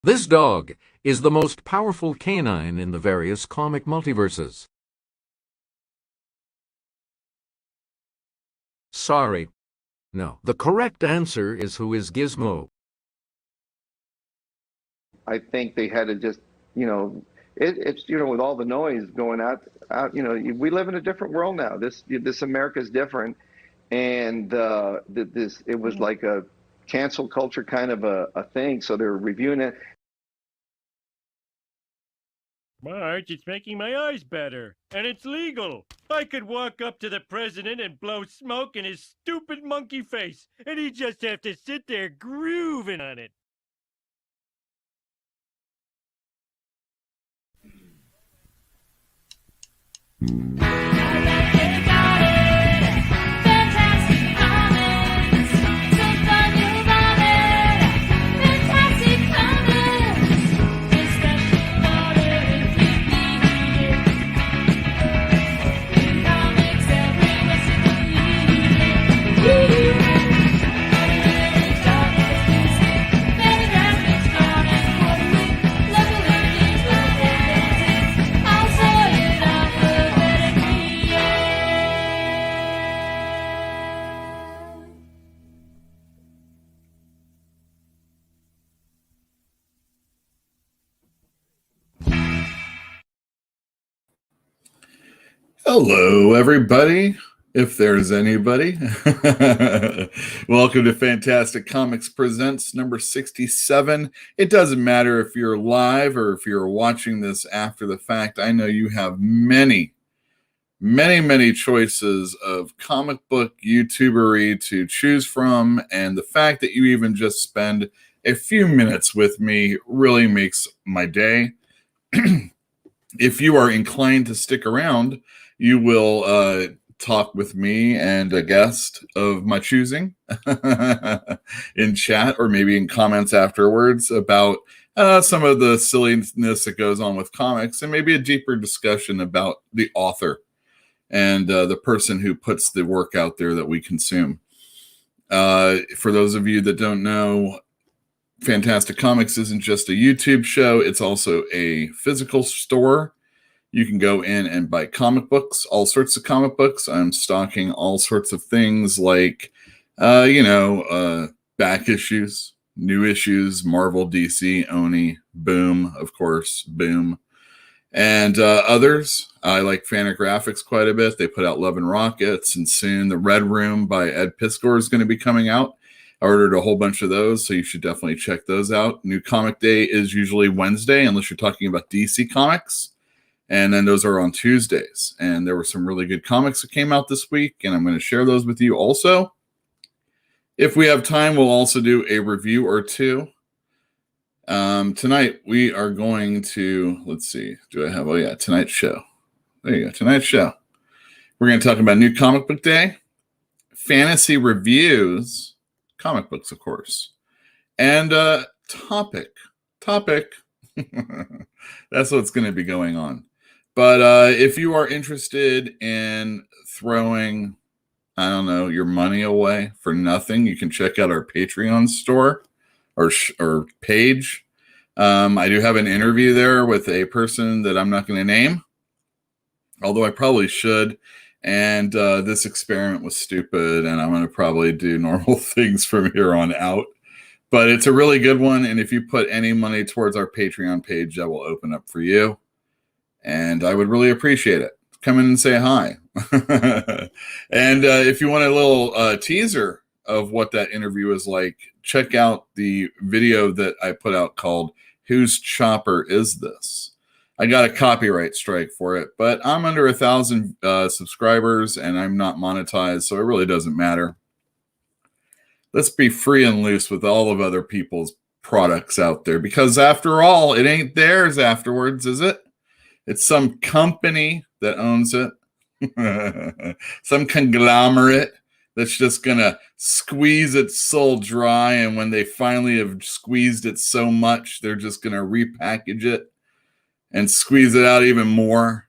This dog is the most powerful canine in the various comic multiverses. Sorry. No, the correct answer is who is Gizmo. I think they had to just, it's with all the noise going out, we live in a different world now. This America is different, and it was like a cancel culture kind of a thing. So they're reviewing it. Marge, it's making my eyes better, and it's legal. I could walk up to the president and blow smoke in his stupid monkey face, and he'd just have to sit there grooving on it. Hello, everybody, if there's anybody. Welcome to Fantastic Comics Presents number 67. It doesn't matter if you're live or if you're watching this after the fact. I know you have many choices of comic book YouTubery to choose from, and the fact that you even just spend a few minutes with me really makes my day. If you are inclined to stick around, you will talk with me and a guest of my choosing in chat or maybe in comments afterwards about some of the silliness that goes on with comics, and maybe a deeper discussion about the author and the person who puts the work out there that we consume. For those of you that don't know, Fantastic Comics isn't just a YouTube show. It's also a physical store. You can go in and buy comic books, all sorts of comic books. I'm stocking all sorts of things like, back issues, new issues, Marvel, DC, Oni, Boom, of course, Boom, and others. I like Fantagraphics quite a bit. They put out Love and Rockets, and soon The Red Room by Ed Piskor is going to be coming out. I ordered a whole bunch of those, so you should definitely check those out. New Comic Day is usually Wednesday, unless you're talking about DC Comics. And then those are on Tuesdays. And there were some really good comics that came out this week, and I'm going to share those with you also. If we have time, we'll also do a review or two. Tonight, we are going to, let's see, tonight's show. There you go, tonight's show. We're going to talk about New Comic Book Day, fantasy reviews, comic books, of course, and topic. That's what's going to be going on. But if you are interested in throwing, your money away for nothing, you can check out our Patreon store or page. I do have an interview there with a person that I'm not going to name, although I probably should. And this experiment was stupid, and I'm going to probably do normal things from here on out. But it's a really good one, and if you put any money towards our Patreon page, that will open up for you. And I would really appreciate it. Come in and say hi. And if you want a little teaser of what that interview is like, check out the video that I put out called Whose Chopper Is This? I got a copyright strike for it, but I'm under 1,000 subscribers and I'm not monetized, so it really doesn't matter. Let's be free and loose with all of other people's products out there, because after all, it ain't theirs afterwards, is it? It's some company that owns it, some conglomerate that's just going to squeeze its soul dry, and when they finally have squeezed it so much, they're just going to repackage it and squeeze it out even more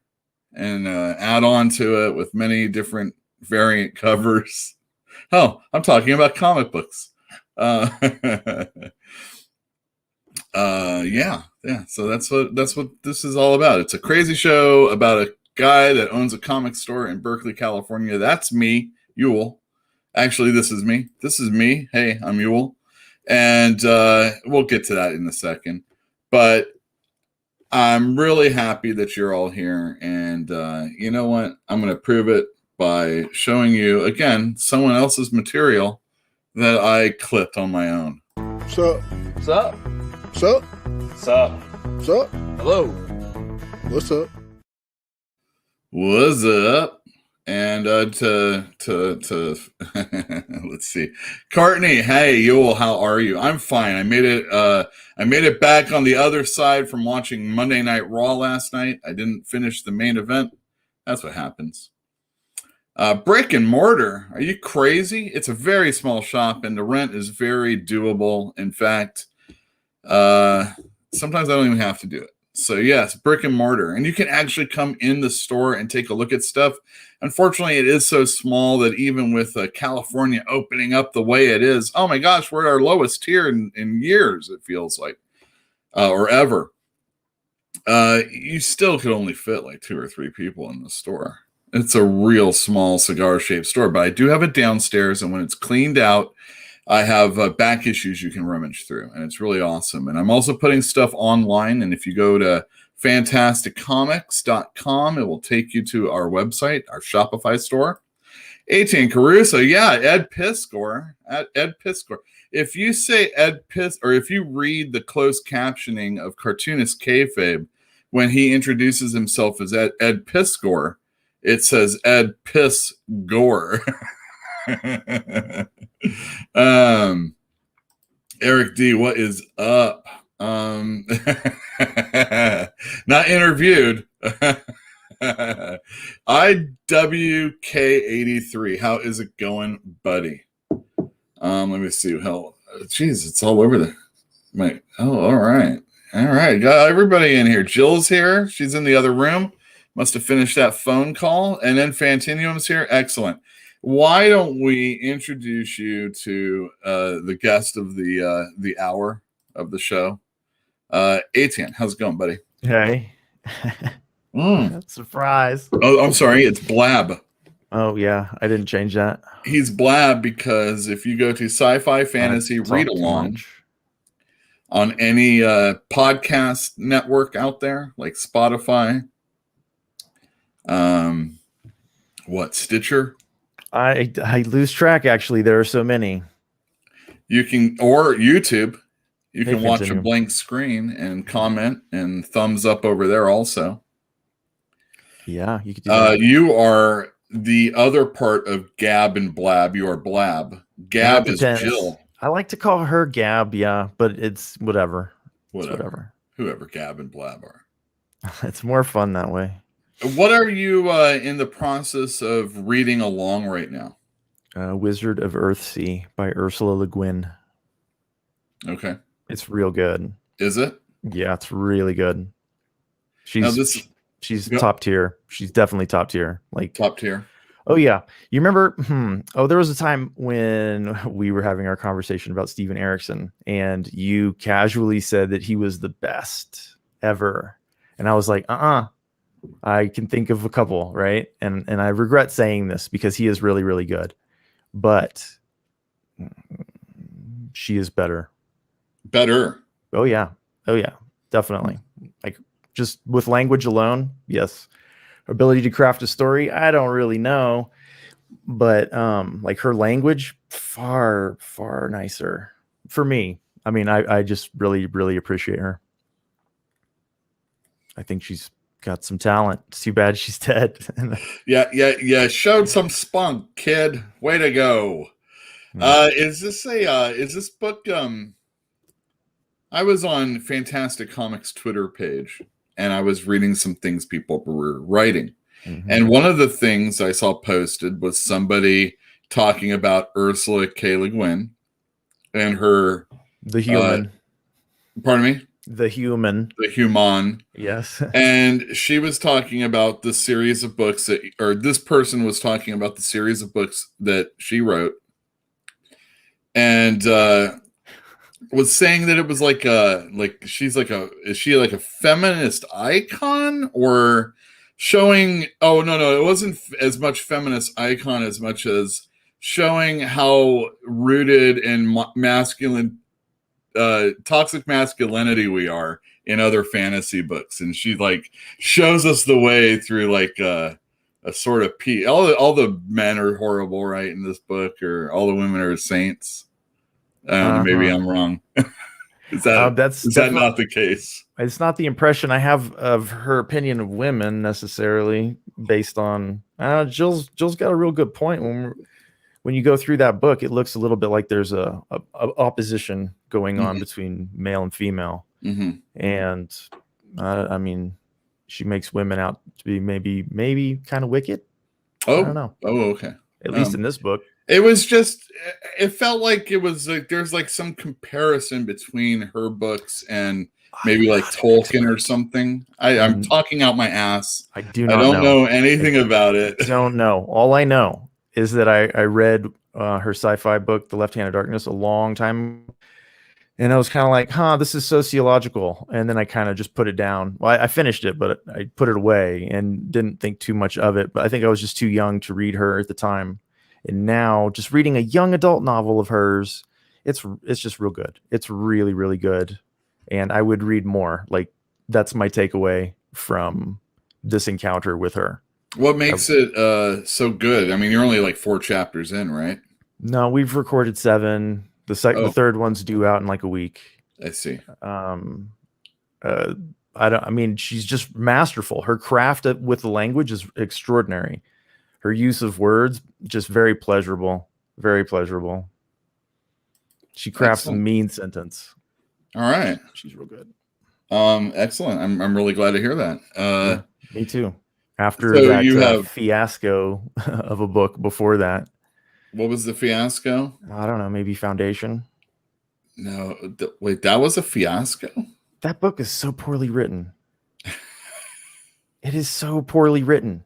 and add on to it with many different variant covers. Oh, I'm talking about comic books. Yeah. So that's what this is all about. It's a crazy show about a guy that owns a comic store in Berkeley, California. That's me, Yule. Actually, this is me. This is me. Hey, I'm Yule. And we'll get to that in a second. But I'm really happy that you're all here. And you know what? I'm going to prove it by showing you, again, someone else's material that I clipped on my own. Sup? Sup? Sup? Sup? Sup? Hello. What's up? What's up? And let's see, Courtney. Hey, Yule, how are you? I'm fine. I made it back on the other side from watching Monday Night Raw last night. I didn't finish the main event. That's what happens. Brick and mortar. Are you crazy? It's a very small shop, and the rent is very doable. In fact, sometimes I don't even have to do it. So yes, brick and mortar. And you can actually come in the store and take a look at stuff. Unfortunately, it is so small that even with California opening up the way it is, oh my gosh, we're at our lowest tier in years, it feels like, or ever. You still could only fit like 2 or 3 people in the store. It's a real small cigar-shaped store, but I do have it downstairs, and when it's cleaned out, I have back issues you can rummage through, and it's really awesome. And I'm also putting stuff online, and if you go to fantasticcomics.com, it will take you to our website, our Shopify store. ATN Caruso, yeah, Ed Piscor. Ed Piscor. If you say Ed Piss, or if you read the closed captioning of cartoonist Kayfabe, when he introduces himself as Ed Piscor, it says Ed Piss Gore. Eric D, what is up? Not interviewed. IWK83, how is it going, buddy? Let me see. Hell, geez, it's all over the. All right. Got everybody in here. Jill's here. She's in the other room. Must have finished that phone call. And then Fantinuum's here. Excellent. Why don't we introduce you to the guest of the hour of the show? Etienne, how's it going, buddy? Hey. Surprise. Oh, I'm sorry. It's Blab. Oh, yeah. I didn't change that. He's Blab because if you go to Sci-Fi Fantasy Read Along on any podcast network out there, like Spotify, Stitcher? I lose track, actually. There are so many. You can, or YouTube, you can watch a blank screen and comment and thumbs up over there also. Yeah, you could do that. You are the other part of Gab and Blab. You are Blab. Gab is Jill. I like to call her Gab, yeah, but it's whatever. Whatever. Whoever Gab and Blab are. It's more fun that way. What are you in the process of reading along right now? Wizard of Earthsea by Ursula Le Guin. Okay. It's real good. Is it? Yeah, it's really good. She's top tier. She's definitely top tier. Like top tier. Oh yeah. You remember? There was a time when we were having our conversation about Steven Erikson, and you casually said that he was the best ever, and I was like, I can think of a couple, right? And I regret saying this because he is really, really good, but she is better. Better. Oh yeah, definitely. Like just with language alone, yes. Ability to craft a story, I don't really know, but like her language, far nicer for me. I mean, I just really, really appreciate her. I think she's got some talent. It's too bad she's dead. Yeah. Showed some spunk, kid. Way to go. Is this book? I was on Fantastic Comics Twitter page, and I was reading some things people were writing. Mhm. And one of the things I saw posted was somebody talking about Ursula K. Le Guin and her The human. Pardon me? The human. The human. Yes. And she was talking about the series of books that, or this person was talking about the series of books that she wrote, and was saying that it was like she's like is she like a feminist icon, or showing, oh no, it wasn't as much feminist icon as much as showing how rooted in masculine toxic masculinity we are in other fantasy books. And she like shows us the way through like a sort of all the men are horrible, right, in this book, or all the women are saints. Maybe I'm wrong. Is that not the case? It's not the impression I have of her opinion of women necessarily, based on Jill's got a real good point. When you go through that book, it looks a little bit like there's a opposition going on between male and female. And I mean, she makes women out to be maybe kind of wicked. I don't know. Oh, okay. At least in this book. It was just, it felt like it was like there's like some comparison between her books and maybe like Tolkien or something. I'm talking out my ass. I don't know anything about it. Don't know. All I know is that I read her sci-fi book, The Left Hand of Darkness, a long time, and I was kind of like, this is sociological. And then I kind of just put it down. Well, I finished it, but I put it away and didn't think too much of it. But I think I was just too young to read her at the time. And now just reading a young adult novel of hers, it's just real good. It's really, really good. And I would read more. Like, that's my takeaway from this encounter with her. What makes it so good? I mean, you're only like 4 chapters in, right? No, we've recorded 7. The third one's due out in like a week. I see. I mean, she's just masterful. Her craft with the language is extraordinary. Her use of words, just very pleasurable. Very pleasurable. She crafts a mean sentence. All right. She's real good. Excellent. I'm really glad to hear that. Yeah, me too. After that fiasco of a book before that. What was the fiasco? I don't know. Maybe Foundation. No. Wait, that was a fiasco? That book is so poorly written. It is so poorly written.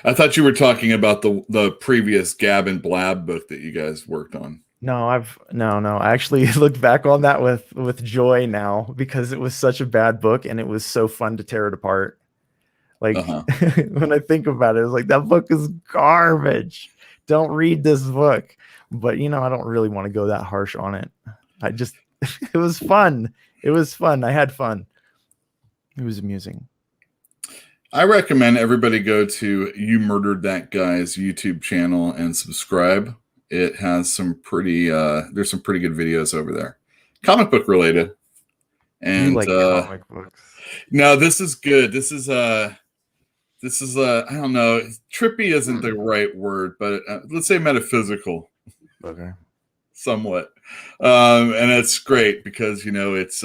I thought you were talking about the previous Gab and Blab book that you guys worked on. No, I actually looked back on that with joy now, because it was such a bad book and it was so fun to tear it apart. Like when I think about it, it's like, that book is garbage. Don't read this book. But I don't really want to go that harsh on it. It was fun. It was fun. I had fun. It was amusing. I recommend everybody go to You Murdered That Guy's YouTube channel and subscribe. It has some pretty there's some pretty good videos over there, comic book related. And you like comic books. No, this is good. This is I don't know, trippy isn't the right word, but let's say metaphysical. Okay. Somewhat. And it's great because it's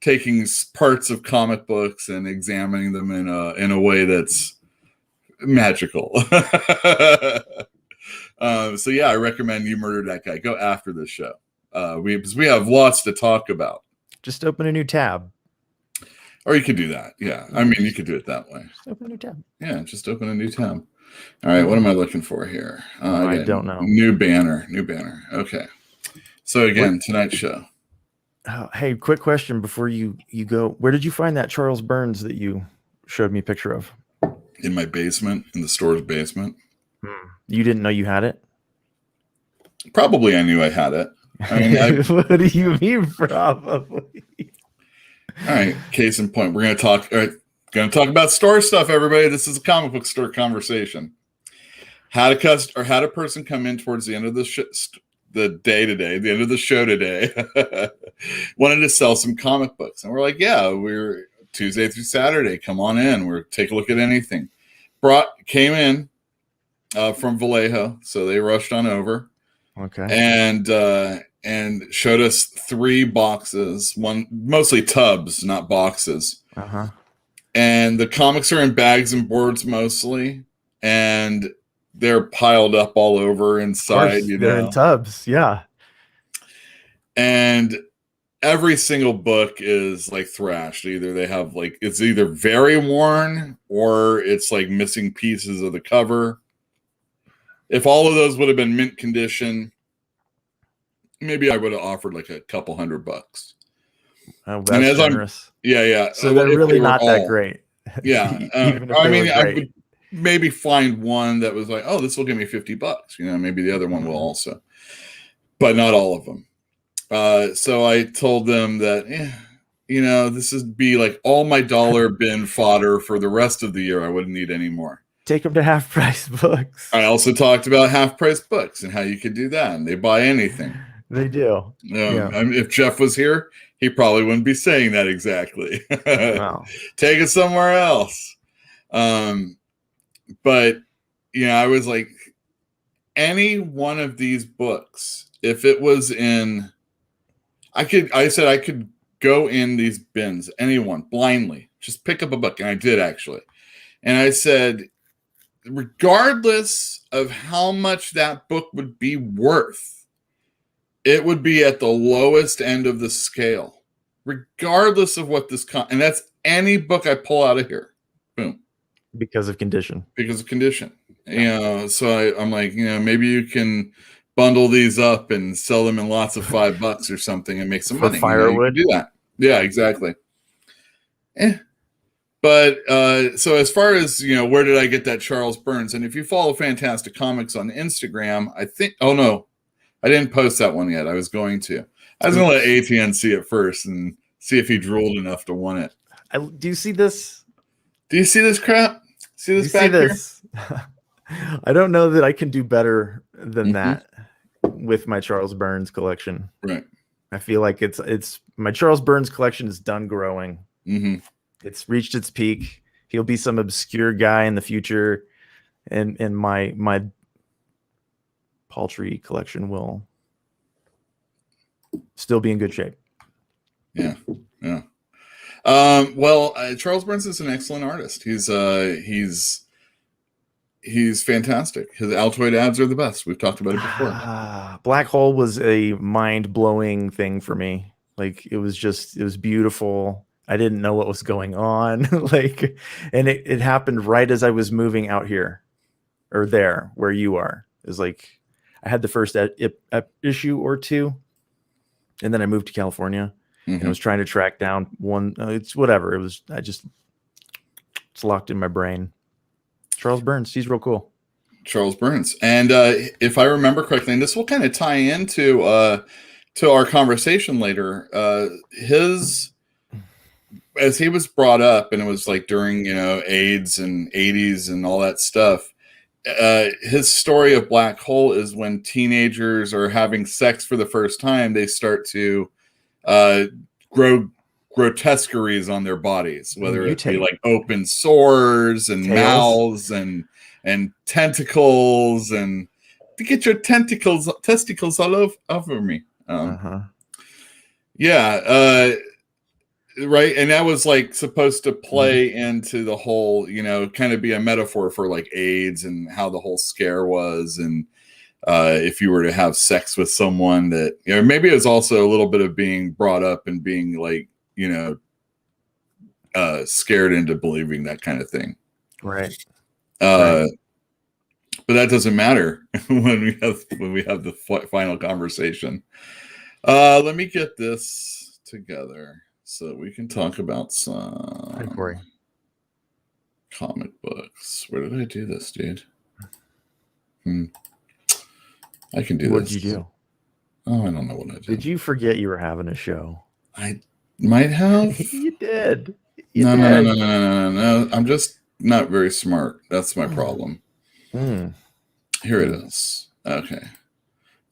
taking parts of comic books and examining them in a way that's magical. So yeah, I recommend You Murdered That Guy. Go after this show. Because we have lots to talk about. Just open a new tab. Or you could do that. Yeah. I mean, you could do it that way. Just open a new tab. Yeah, just open a new tab. All right, what am I looking for here? I don't know. New banner. Okay. So again, tonight's show. Hey, quick question before you go. Where did you find that Charles Burns that you showed me a picture of. In my basement, in the store's basement. You didn't know you had it? Probably I knew I had it. I mean, what do you mean, probably? All right, case in point. We're going to talk. All right, going to talk about store stuff, everybody. This is a comic book store conversation. Had a person come in towards the end of the end of the show today, wanted to sell some comic books, and we're like, yeah, we're Tuesday through Saturday. Come on in. We're take a look at anything. Came in from Vallejo, so they rushed on over. Okay. And showed us 3 boxes, one mostly tubs, not boxes. Uh-huh. And the comics are in bags and boards mostly, and they're piled up all over inside. They're in tubs, yeah. And every single book is like thrashed. Either they have like it's either very worn or it's like missing pieces of the cover. If all of those would have been mint condition, maybe I would have offered like a couple $100. Oh, that's generous. Yeah. So they're really not that great. Yeah. I mean, I would maybe find one that was like, oh, this will give me $50. Maybe the other one will also, but not all of them. So I told them that, this would be like all my dollar bin fodder for the rest of the year. I wouldn't need any more. Take them to half price books. I also talked about half price books and how you could do that, and they buy anything. They do. If Jeff was here, he probably wouldn't be saying that exactly. Wow. Take it somewhere else. But I was like, any one of these books, if it was in, I said I could go in these bins, anyone, blindly, just pick up a book. And I did actually. And I said, regardless of how much that book would be worth, it would be at the lowest end of the scale, regardless of what and that's any book I pull out of here. Boom. Because of condition. So I'm like, maybe you can bundle these up and sell them in lots of $5 or something and make some money. Firewood. Do that. Yeah, exactly. But so as far as, where did I get that Charles Burns? And if you follow Fantastic Comics on Instagram, I think, oh no, I didn't post that one yet. I was going to let ATN see it first and see if he drooled enough to want it. Do you see this? Do you see this crap? See this back here? I don't know that I can do better than that with my Charles Burns collection. Right. I feel like it's my Charles Burns collection is done growing. Mm-hmm. It's reached its peak. He'll be some obscure guy in the future, and my paltry collection will still be in good shape. Yeah. Charles Burns is an excellent artist. He's fantastic. His Altoid ads are the best. We've talked about it before. Black Hole was a mind-blowing thing for me. Like it was beautiful. I didn't know what was going on. And it happened right as I was moving out here or there where you are. It was like I had the first issue or two, and then I moved to California and I was trying to track down one. It's whatever. It's locked in my brain. Charles Burns. He's real cool. Charles Burns. And if I remember correctly, and this will kind of tie into to our conversation later, as he was brought up, and it was like during, AIDS and 80s and all that stuff, his story of Black Hole is when teenagers are having sex for the first time, they start to grow grotesqueries on their bodies, whether it be like open sores and mouths and tentacles, and to get your testicles all over me. Right. And that was like supposed to play into the whole, kind of be a metaphor for like AIDS and how the whole scare was. And if you were to have sex with someone that, maybe it was also a little bit of being brought up and being like, scared into believing that kind of thing. Right. But that doesn't matter when we have the final conversation. Let me get this together so we can talk about some. Hi, Corey. Comic books. Where did I do this, dude? I can do What this. did you do? Oh, I don't know what I did. Did you forget you were having a show? I might have. You did. No. I'm just not very smart. That's my problem. Here it is. Okay.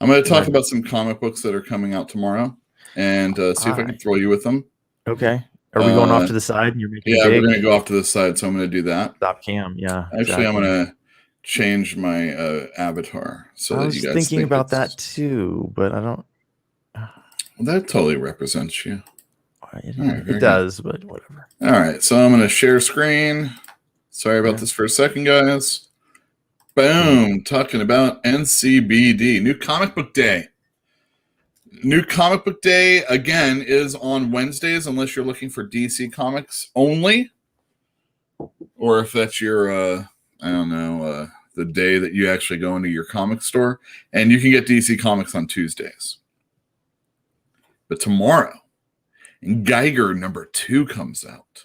I'm going to talk about some comic books that are coming out tomorrow and see if I can throw you with them. Okay. Are we going off to the side? And you're making we're going to go off to the side, so I'm going to do that. Stop cam, yeah. Actually, exactly. I'm going to change my avatar so that you guys thinking about that too, but I don't. That totally represents you. It does, but whatever. All right, so I'm going to share screen. Sorry about this for a second, guys. Boom, talking about NCBD, New Comic Book Day. New Comic Book Day, again, is on Wednesdays, unless you're looking for DC Comics only. Or if that's your, I don't know, the day that you actually go into your comic store. And you can get DC Comics on Tuesdays. But tomorrow, Geiger #2 comes out.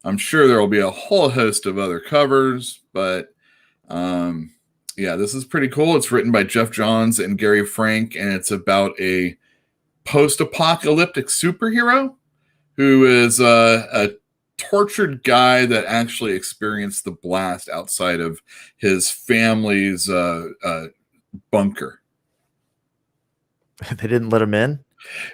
I'm sure there will be a whole host of other covers, but yeah, this is pretty cool. It's written by Jeff Johns and Gary Frank, and it's about a post-apocalyptic superhero who is a tortured guy that actually experienced the blast outside of his family's bunker. They didn't let him in?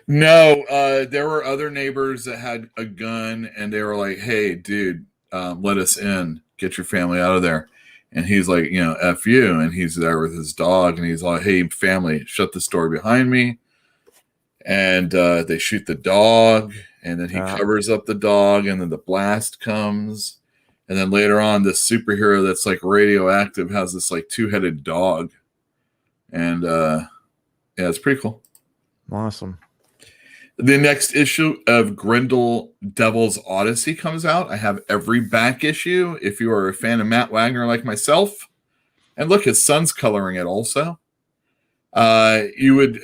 No, there were other neighbors that had a gun, and they were like, hey, dude, let us in. Get your family out of there. And he's like, you know, F you. And he's there with his dog, and he's like, hey, family, shut this door behind me. And they shoot the dog, and then he covers up the dog, and then the blast comes. And then later on, this superhero that's like radioactive has this like 2-headed dog. And yeah, it's pretty cool. Awesome. The next issue of Grendel Devil's Odyssey comes out. I have every back issue if you are a fan of Matt Wagner like myself. And look, his son's coloring it also. You would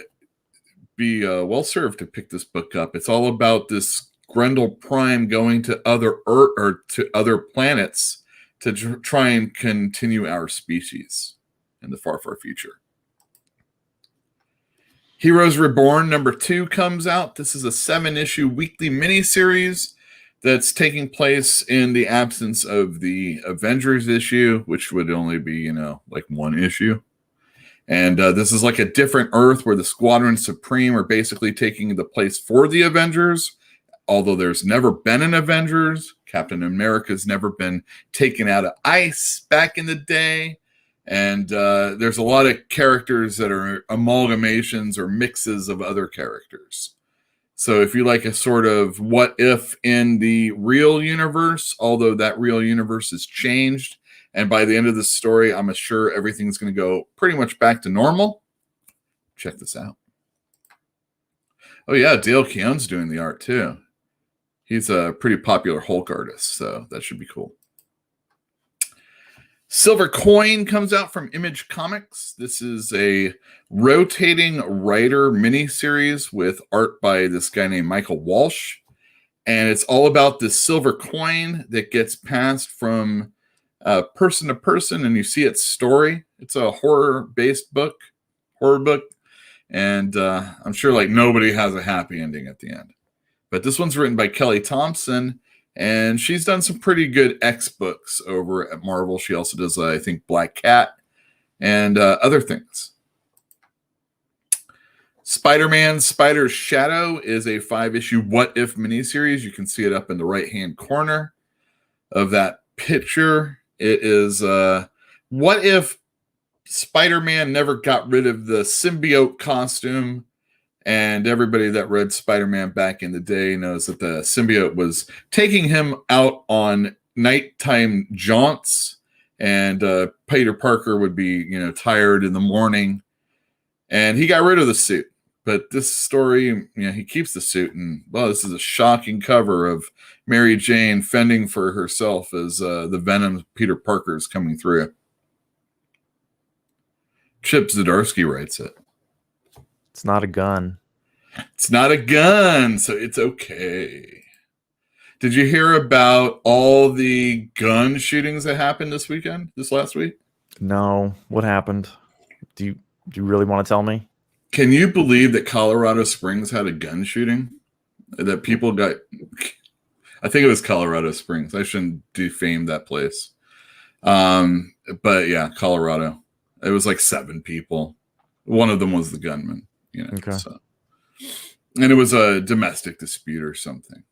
be well served to pick this book up. It's all about this Grendel Prime going to other Earth or to other planets to try and continue our species in the far, far future. Heroes Reborn #2 comes out. This is a 7-issue weekly miniseries that's taking place in the absence of the Avengers issue, which would only be, you know, like 1 issue. And this is like a different Earth where the Squadron Supreme are basically taking the place for the Avengers. Although there's never been an Avengers, Captain America's never been taken out of ice back in the day. And there's a lot of characters that are amalgamations or mixes of other characters. So if you like a sort of what if in the real universe, although that real universe has changed, and by the end of the story, I'm sure everything's going to go pretty much back to normal. Check this out. Oh yeah, Dale Keown's doing the art too. He's a pretty popular Hulk artist, so that should be cool. Silver Coin comes out from Image Comics. This is a rotating writer miniseries with art by this guy named Michael Walsh. And it's all about this silver coin that gets passed from person to person, and you see its story. It's a horror-based book, and I'm sure like nobody has a happy ending at the end. But this one's written by Kelly Thompson, and she's done some pretty good X books over at Marvel. She also does, I think, Black Cat and other things. Spider-Man Spider's Shadow is a 5-issue What If miniseries. You can see it up in the right-hand corner of that picture. It is what if Spider-Man never got rid of the symbiote costume, and everybody that read Spider-Man back in the day knows that the symbiote was taking him out on nighttime jaunts, and Peter Parker would be, you know, tired in the morning, and he got rid of the suit. But this story, you know, he keeps the suit, and well, this is a shocking cover of Mary Jane fending for herself as the Venom Peter Parker is coming through. Chip Zdarsky writes it. It's not a gun. It's not a gun, so it's okay. Did you hear about all the gun shootings that happened this last week? No, what happened? Do you really want to tell me? Can you believe that Colorado Springs had a gun shooting? That people got, I think it was Colorado Springs. I shouldn't defame that place. But yeah, Colorado. It was like 7 people. One of them was the gunman, Okay. So. And it was a domestic dispute or something.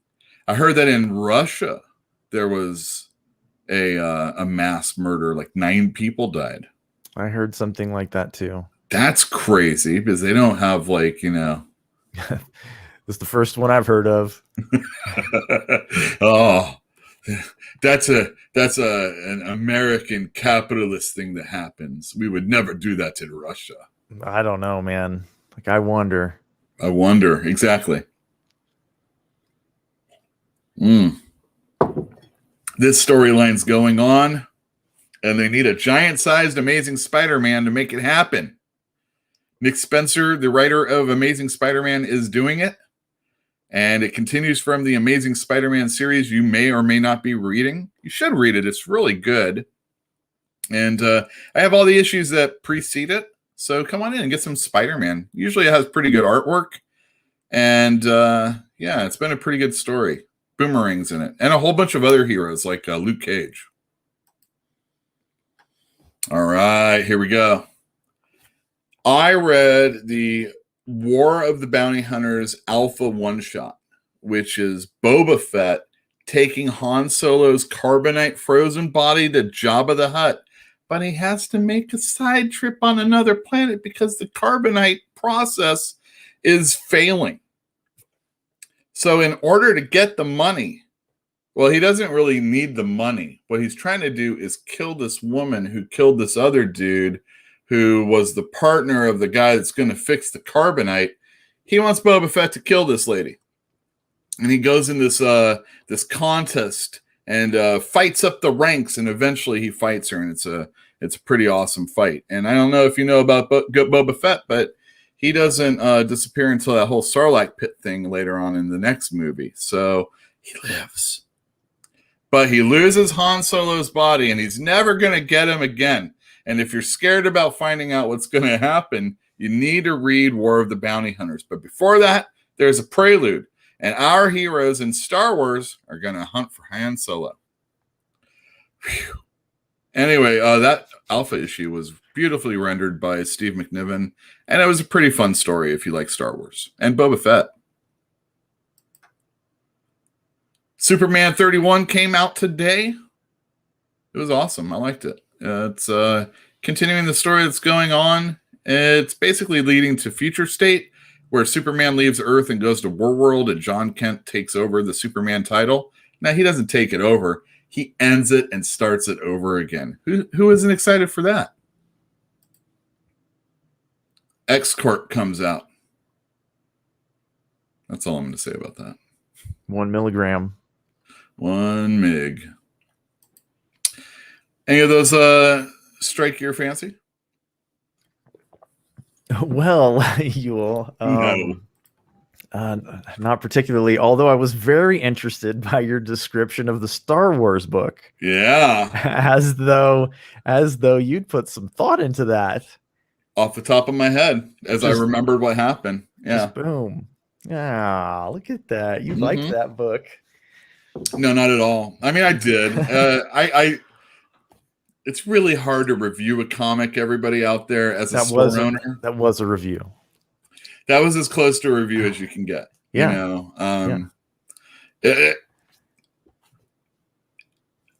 I heard that in Russia there was a mass murder, like 9 people died. I heard something like that too. That's crazy because they don't have like, This is the first one I've heard of. Oh, that's an American capitalist thing that happens. We would never do that to Russia. I don't know, man. Like, I wonder. Exactly. This storyline's going on, and they need a giant-sized Amazing Spider-Man to make it happen. Nick Spencer, the writer of Amazing Spider-Man, is doing it, and it continues from the Amazing Spider-Man series you may or may not be reading. You should read it. It's really good. And I have all the issues that precede it, so come on in and get some Spider-Man. Usually it has pretty good artwork, and yeah, it's been a pretty good story. Boomerang's in it, and a whole bunch of other heroes like Luke Cage. All right, here we go. I read the War of the Bounty Hunters Alpha one-shot, which is Boba Fett taking Han Solo's carbonite frozen body to Jabba the Hutt, but he has to make a side trip on another planet because the carbonite process is failing. So in order to get the money, well, he doesn't really need the money. What he's trying to do is kill this woman who killed this other dude who was the partner of the guy that's going to fix the carbonite. He wants Boba Fett to kill this lady. And he goes in this contest and fights up the ranks, and eventually he fights her, and it's a pretty awesome fight. And I don't know if you know about Boba Fett, but he doesn't disappear until that whole Sarlacc pit thing later on in the next movie. So he lives. But he loses Han Solo's body, and he's never going to get him again. And if you're scared about finding out what's going to happen, you need to read War of the Bounty Hunters. But before that, there's a prelude. And our heroes in Star Wars are going to hunt for Han Solo. Whew. Anyway, that Alpha issue was beautifully rendered by Steve McNiven. And it was a pretty fun story if you like Star Wars. And Boba Fett. Superman 31 came out today. It was awesome. I liked it. It's continuing the story that's going on. It's basically leading to Future State, where Superman leaves Earth and goes to Warworld, and John Kent takes over the Superman title. Now, he doesn't take it over. He ends it and starts it over again. Who isn't excited for that? X-Corp comes out. That's all I'm going to say about that. 1 milligram. 1 mig. Any of those strike your fancy? Well, Yule, No. Not particularly, although I was very interested by your description of the Star Wars book. Yeah. As though you'd put some thought into that. Off the top of my head, as I remembered what happened. Yeah. Just boom. Yeah, look at that. You liked that book. No, not at all. I mean, I did. It's really hard to review a comic, everybody out there, as a store owner. That was a review. That was as close to a review as you can get. Yeah. You know?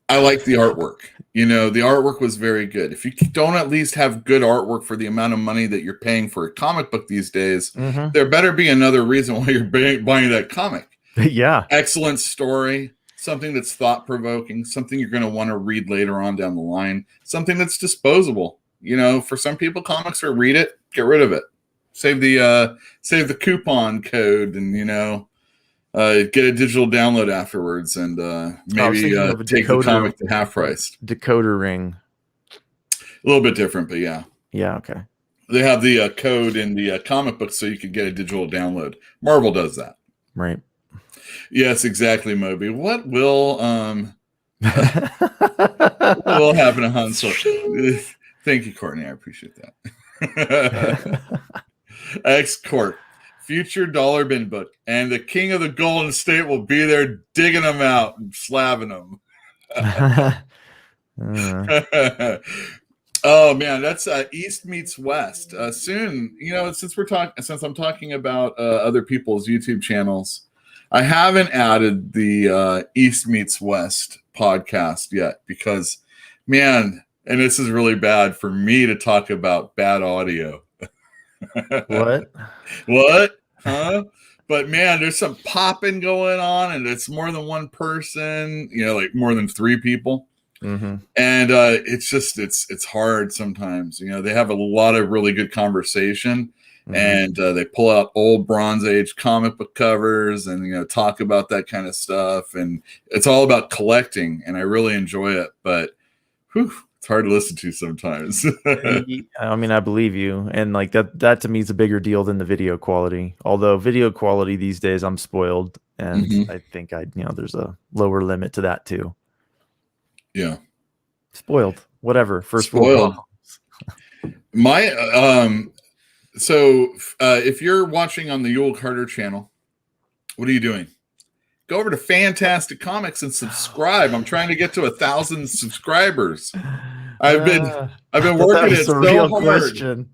I like the artwork. You know, the artwork was very good. If you don't at least have good artwork for the amount of money that you're paying for a comic book these days, there better be another reason why you're buying that comic. Yeah. Excellent story. Something that's thought-provoking, something you're going to want to read later on down the line, something that's disposable. You know, for some people, comics are read it, get rid of it. Save the coupon code and, you know, get a digital download afterwards and maybe take the comic to half price. Decoder ring. A little bit different, but yeah. Yeah, okay. They have the code in the comic book so you could get a digital download. Marvel does that. Right. Yes, exactly, Moby. What will happen to Han Solo? Thank you, Courtney. I appreciate that. X Corp, future dollar bin book, and the king of the Golden State will be there digging them out and slapping them. Oh man, that's East meets West. Soon, since I'm talking about other people's YouTube channels, I haven't added the East meets West podcast yet because, man, and this is really bad for me to talk about bad audio. What? Huh? But man, there's some popping going on, and it's more than one person. Like more than 3 people. Mm-hmm. And it's hard sometimes. They have a lot of really good conversation, mm-hmm. and they pull out old Bronze Age comic book covers and talk about that kind of stuff. And it's all about collecting, and I really enjoy it. But it's hard to listen to sometimes. I mean, I believe you, and like that to me is a bigger deal than the video quality. Although video quality these days, I'm spoiled, and mm-hmm. I think there's a lower limit to that too. Yeah. Spoiled. Whatever. First spoiled. My so if you're watching on the Yule Carter channel, what are you doing? Go over to Fantastic Comics and subscribe. I'm trying to get to 1,000 subscribers. I've been working it so hard. Question.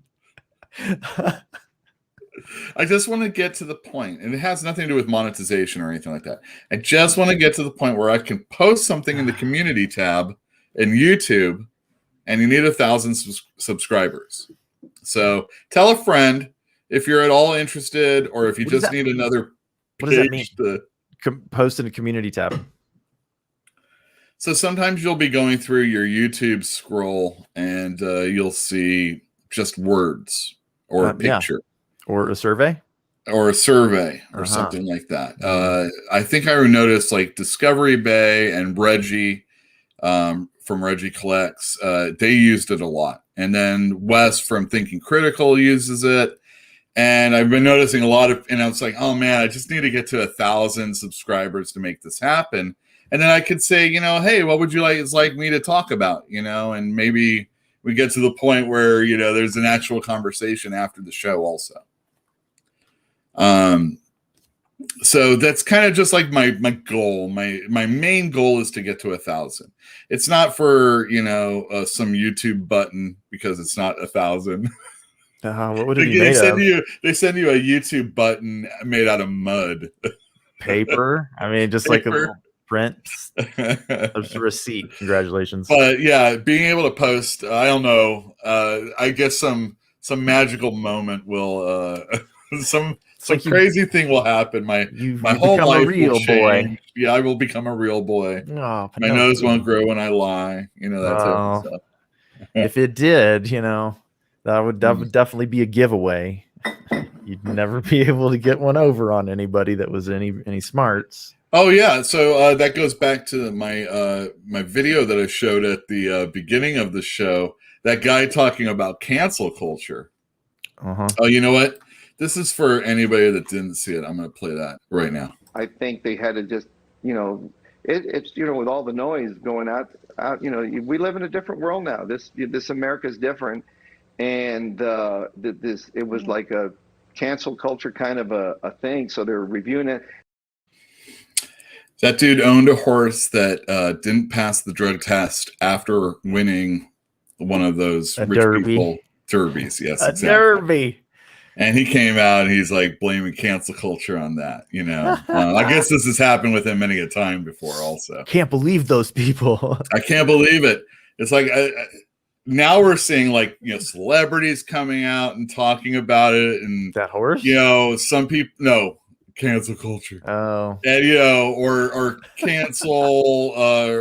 I just want to get to the point, and it has nothing to do with monetization or anything like that. I just want to get to the point where I can post something in the community tab in YouTube, and you need 1,000 subscribers. So tell a friend if you're at all interested, or if you just need another page. What does that mean? Post in a community tab. So sometimes you'll be going through your YouTube scroll, and you'll see just words or a picture. Yeah. Or a survey? Or something like that. I think I noticed like Discovery Bay and Reggie from Reggie Collects, they used it a lot. And then Wes from Thinking Critical uses it. And I've been noticing a lot of, and I was like, oh man, I just need to get to 1,000 subscribers to make this happen. And then I could say, hey, what would you like me to talk about? And maybe we get to the point where, there's an actual conversation after the show also. So that's kind of just like my goal. My main goal is to get to 1,000. It's not for, some YouTube button, because it's not 1,000. What would it be made of? They send you a YouTube button made out of mud. Paper? I mean, just like a little print. There's a receipt. Congratulations. But yeah, being able to post, I don't know. I guess some magical moment will some crazy thing will happen. My whole life will change. Boy. Yeah, I will become a real boy. Oh, my nose won't grow when I lie. That type of stuff. If it did, that would definitely be a giveaway. You'd never be able to get one over on anybody that was any smarts. Oh yeah, so that goes back to my video that I showed at the beginning of the show. That guy talking about cancel culture. Oh, you know what? This is for anybody that didn't see it. I'm going to play that right now. I think they had to just, it's with all the noise going out. We live in a different world now. This America is different, and it was like a cancel culture kind of a thing. So they're reviewing it. That dude owned a horse that didn't pass the drug test after winning one of those rich people derbies. Yes, exactly. Derby. And he came out and he's like blaming cancel culture on that. I guess this has happened with him many a time before also. Can't believe those people. I can't believe it. It's like now we're seeing like, celebrities coming out and talking about it. And that horse? Some people, no, cancel culture. Oh. And, or cancel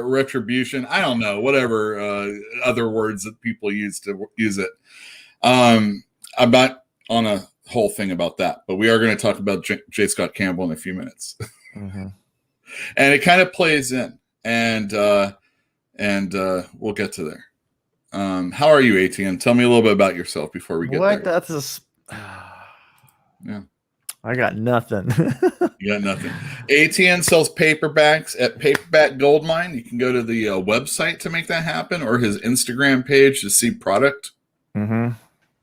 retribution. I don't know, whatever other words that people use to use it. I'm not on a whole thing about that, but we are going to talk about J. Scott Campbell in a few minutes. Mm-hmm. And it kind of plays in, and we'll get to there. How are you, ATN? Tell me a little bit about yourself before we get there. Yeah. I got nothing. You got nothing. ATN sells paperbacks at Paperback Goldmine. You can go to the website to make that happen, or his Instagram page to see product. Mm-hmm.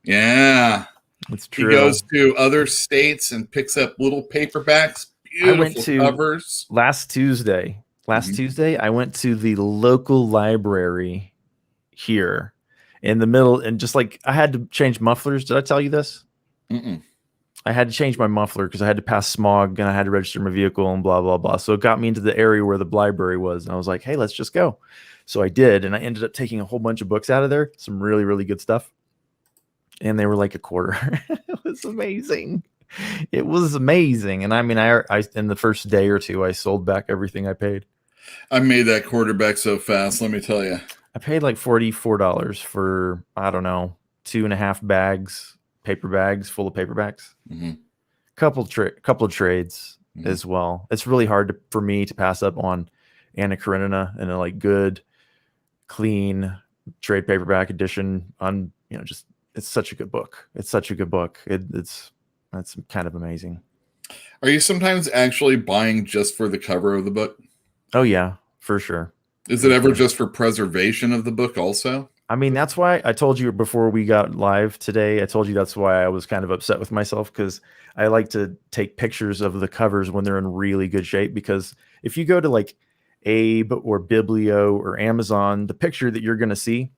Yeah. It's true. He goes to other states and picks up little paperbacks. Beautiful I went to covers. Last Tuesday, I went to the local library here in the middle, and just like I had to change mufflers. Did I tell you this? Mm-mm. I had to change my muffler because I had to pass smog and I had to register my vehicle and blah, blah, blah. So it got me into the area where the library was. And I was like, hey, let's just go. So I did. And I ended up taking a whole bunch of books out of there. Some really, really good stuff. And they were like $0.25. It was amazing. It was amazing. And I mean, I in the first day or two, I sold back everything I paid. I made that quarterback so fast, let me tell you. I paid like $44 for, I don't know, 2.5 bags. Paper bags full of paperbacks. Mm-hmm. Couple of trades as well. It's really hard for me to pass up on Anna Karenina and a like good, clean trade paperback edition. On just it's such a good book. It's such a good book. That's kind of amazing. Are you sometimes actually buying just for the cover of the book? Oh yeah, for sure. Is it ever just for preservation of the book also? I mean, that's why I told you before we got live today, I told you that's why I was kind of upset with myself, because I like to take pictures of the covers when they're in really good shape. Because if you go to like Abe or Biblio or Amazon, the picture that you're going to see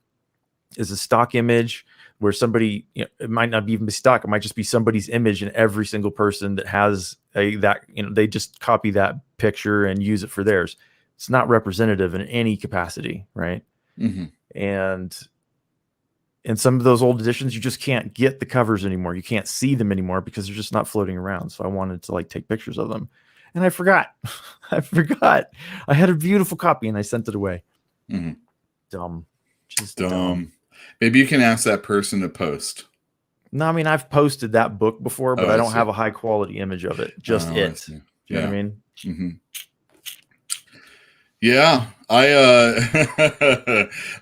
is a stock image where somebody, it might not even be stock. It might just be somebody's image, and every single person that has they just copy that picture and use it for theirs. It's not representative in any capacity, right? Mm-hmm. And in some of those old editions, you just can't get the covers anymore. You can't see them anymore because they're just not floating around. So I wanted to like take pictures of them, and I forgot. I had a beautiful copy and I sent it away. Mm-hmm. Dumb. Just dumb. Maybe you can ask that person to post. No, I mean, I've posted that book before, but I don't have a high quality image of it. Just it. Do you know what I mean? Mm-hmm. Yeah, I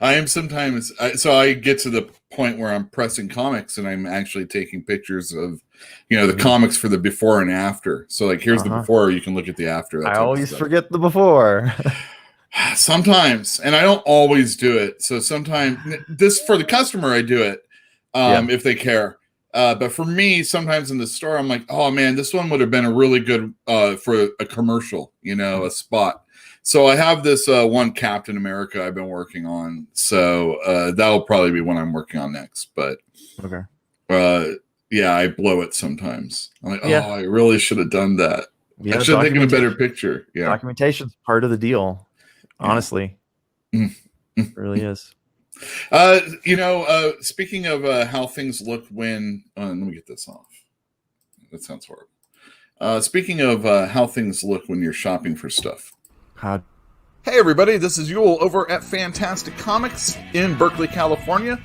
am sometimes. So I get to the point where I'm pressing comics and I'm actually taking pictures of, the comics for the before and after. So like, here's the before. You can look at the after. I always forget the before. Sometimes, and I don't always do it. So sometimes this for the customer, I do it if they care. But for me, sometimes in the store, I'm like, oh man, this one would have been a really good for a commercial, a spot. So I have this one Captain America I've been working on. So that'll probably be one I'm working on next. But yeah, I blow it sometimes. I'm like, I really should have done that. I should have taken a better picture. Yeah, documentation's part of the deal. Honestly, it really is. Speaking of how things look when, let me get this off. That sounds horrible. Speaking of how things look when you're shopping for stuff. Hey everybody, this is Yule over at Fantastic Comics in Berkeley, California,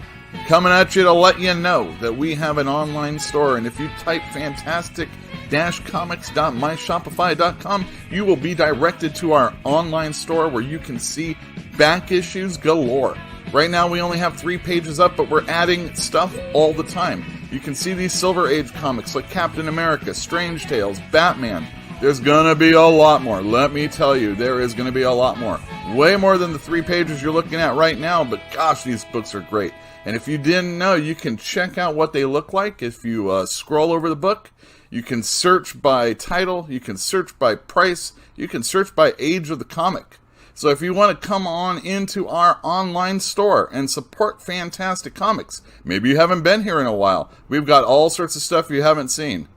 coming at you to let you know that we have an online store, and if you type fantastic-comics.myshopify.com, you will be directed to our online store where you can see back issues galore. Right now we only have 3 pages up, but we're adding stuff all the time. You can see these Silver Age comics like Captain America, Strange Tales, Batman. There's gonna be a lot more. Let me tell you, there is gonna be a lot more. Way more than the 3 pages you're looking at right now, but gosh, these books are great. And if you didn't know, you can check out what they look like. If you scroll over the book, you can search by title, you can search by price, you can search by age of the comic. So if you want to come on into our online store and support Fantastic Comics, maybe you haven't been here in a while, we've got all sorts of stuff you haven't seen.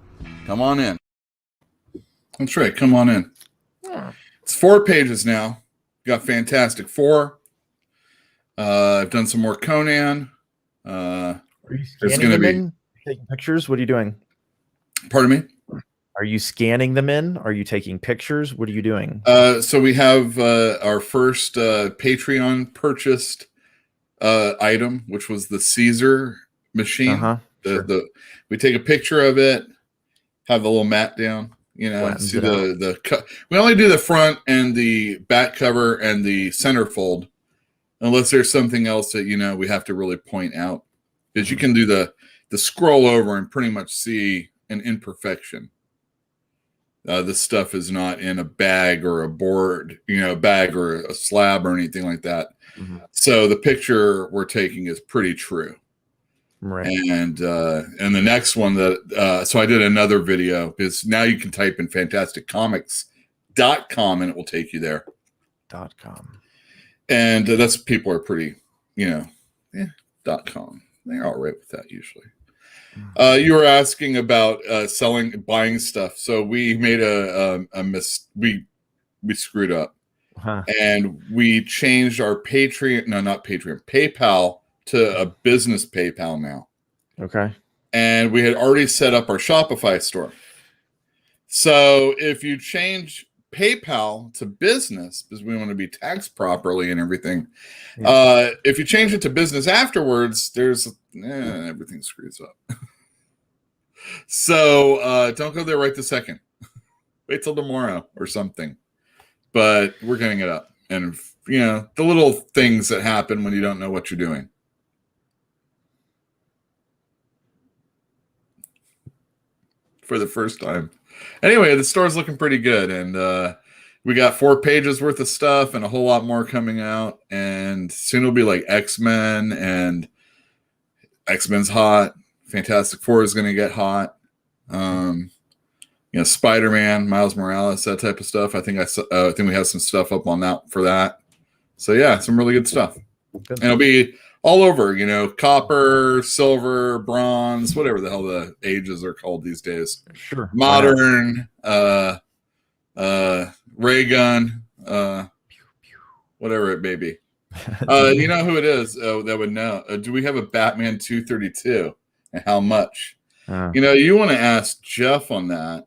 Come on in. That's right. Come on in. Yeah. It's 4 pages now. Got Fantastic Four. I've done some more Conan. Are you scanning them in? Taking pictures? What are you doing? Pardon me? Are you scanning them in? Are you taking pictures? What are you doing? So we have our first Patreon purchased item, which was the Caesar machine. We take a picture of it, have the little mat down. See we only do the front and the back cover and the centerfold, unless there's something else that we have to really point out, because you can do the scroll over and pretty much see an imperfection. This stuff is not in a bag or a board, bag or a slab or anything like that. Mhm. So the picture we're taking is pretty true. Right. And the next one so I did another video, because now you can type in fantasticcomics.com and it will take you there. .com. And that's, people are pretty, .com. They're all right with that usually. You were asking about buying stuff. So we made a we screwed up, and we changed our PayPal to a business PayPal now. Okay. And we had already set up our Shopify store. So if you change PayPal to business, because we want to be taxed properly and everything, if you change it to business afterwards, everything screws up. So don't go there right this second. Wait till tomorrow or something. But we're getting it up. And, the little things that happen when you don't know what you're doing. For the first time. Anyway, the store's looking pretty good. And we got 4 pages worth of stuff and a whole lot more coming out. And soon it'll be like X-Men, and X-Men's hot. Fantastic Four is going to get hot. Spider-Man, Miles Morales, that type of stuff. I think we have some stuff up on that for that. So yeah, some really good stuff. Good. And it'll be all over, copper, silver, bronze, whatever the hell the ages are called these days. Sure. Modern, ray gun, whatever it may be. You know who it is that would know? Do we have a Batman 232? And how much? You want to ask Jeff on that.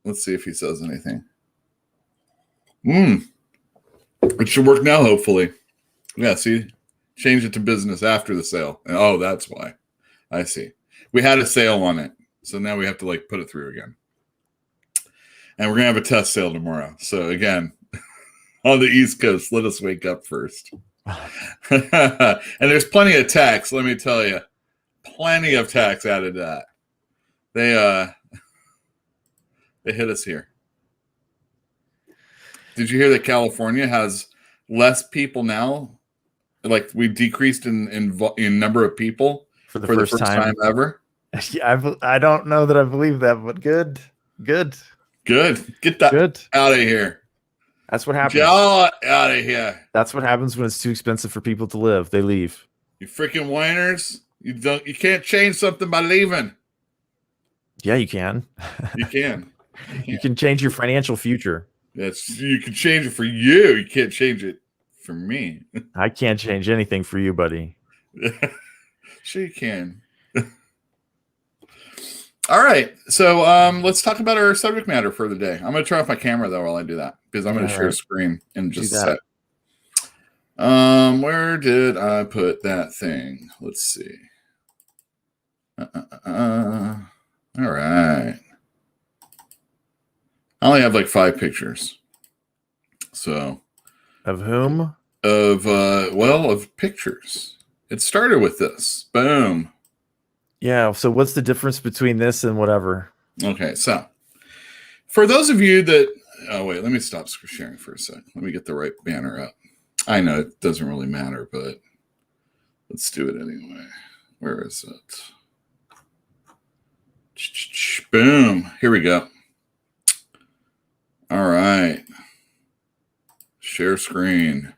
Let's see if he says anything. It should work now, hopefully. Yeah, see? Change it to business after the sale. And, that's why. I see. We had a sale on it, so now we have to put it through again. And we're going to have a test sale tomorrow. So again, on the East Coast, let us wake up first. And there's plenty of tax, let me tell you. Plenty of tax added to that. They hit us here. Did you hear that California has less people now? We decreased in number of people for the first time ever. Yeah, I don't know that I believe that, but good. Get that out of here. That's what happens. Get out of here. That's what happens when it's too expensive for people to live. They leave. You freaking whiners. You can't change something by leaving. Yeah, you can. You can. You can change your financial future. You can change it for you. You can't change it for me. I can't change anything for you, buddy. Sure you can. All right. So let's talk about our subject matter for the day. I'm going to turn off my camera, though, while I do that, because I'm going to share a screen in just a sec. Where did I put that thing? Let's see. All right. I only have 5 pictures. So. Of whom? Of pictures. It started with this. Boom. Yeah. So what's the difference between this and whatever? Okay. So for those of you that, wait, let me stop sharing for a sec. Let me get the right banner up. I know it doesn't really matter, but let's do it anyway. Where is it? Boom. Here we go. All right. Share screen.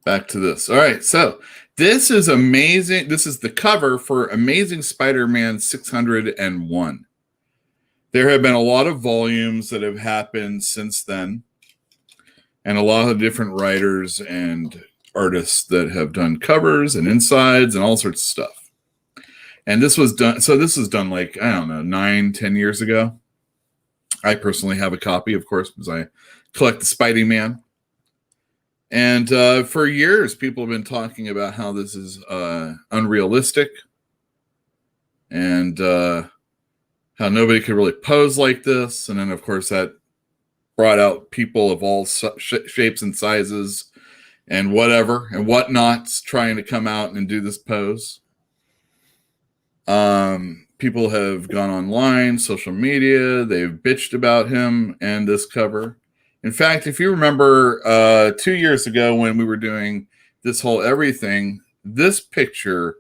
Back to this. All right. So this is amazing. This is the cover for Amazing Spider-Man 601. There have been a lot of volumes that have happened since then, and a lot of different writers and artists that have done covers and insides and all sorts of stuff. And this was done. So this was done 9-10 years ago. I personally have a copy, of course, because I collect the Spidey Man. And for years, people have been talking about how this is unrealistic, and how nobody could really pose like this. And then, of course, that brought out people of all shapes and sizes and whatever and whatnots trying to come out and do this pose. people have gone online, social media, they've bitched about him and this cover. In fact, if you remember 2 years ago when we were doing this whole everything, this picture,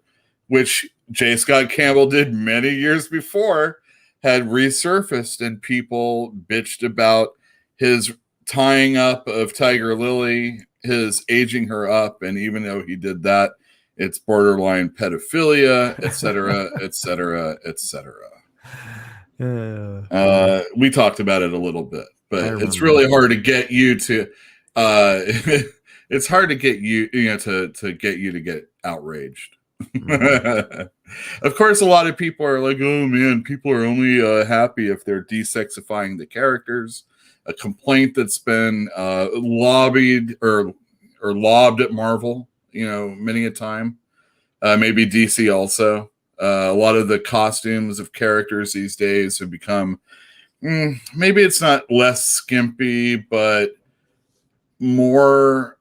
which J. Scott Campbell did many years before, had resurfaced and people bitched about his tying up of Tiger Lily, his aging her up, and even though he did that, it's borderline pedophilia, etc., etc., etc. We talked about it a little bit, but it's really hard to get you to. It's hard to get you, to get you to get outraged. Of course, a lot of people are like, "Oh man, people are only happy if they're desexifying the characters." A complaint that's been lobbied or lobbed at Marvel, many a time. Maybe DC also. A lot of the costumes of characters these days have become, maybe it's not less skimpy, but more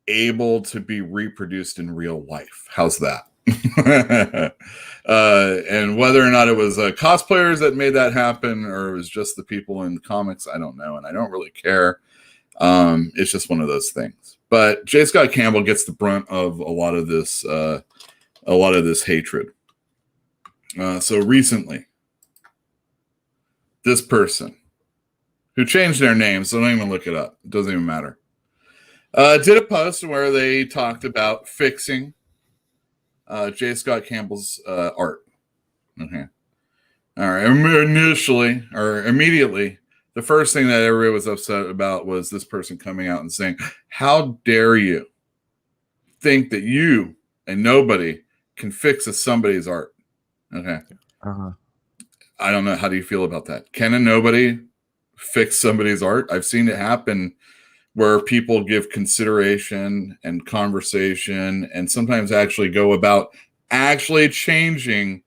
able to be reproduced in real life. How's that? And whether or not it was cosplayers that made that happen or it was just the people in comics, I don't know, and I don't really care. It's just one of those things. But J. Scott Campbell gets the brunt of a lot of this hatred. So recently, this person who changed their name, so don't even look it up. It doesn't even matter. Did a post where they talked about fixing J. Scott Campbell's art. Okay. All right. Immediately, the first thing that everybody was upset about was this person coming out and saying, "How dare you think that you and nobody can fix somebody's art?" Okay. I don't know. How do you feel about that? Can a nobody fix somebody's art? I've seen it happen where people give consideration and conversation and sometimes actually go about actually changing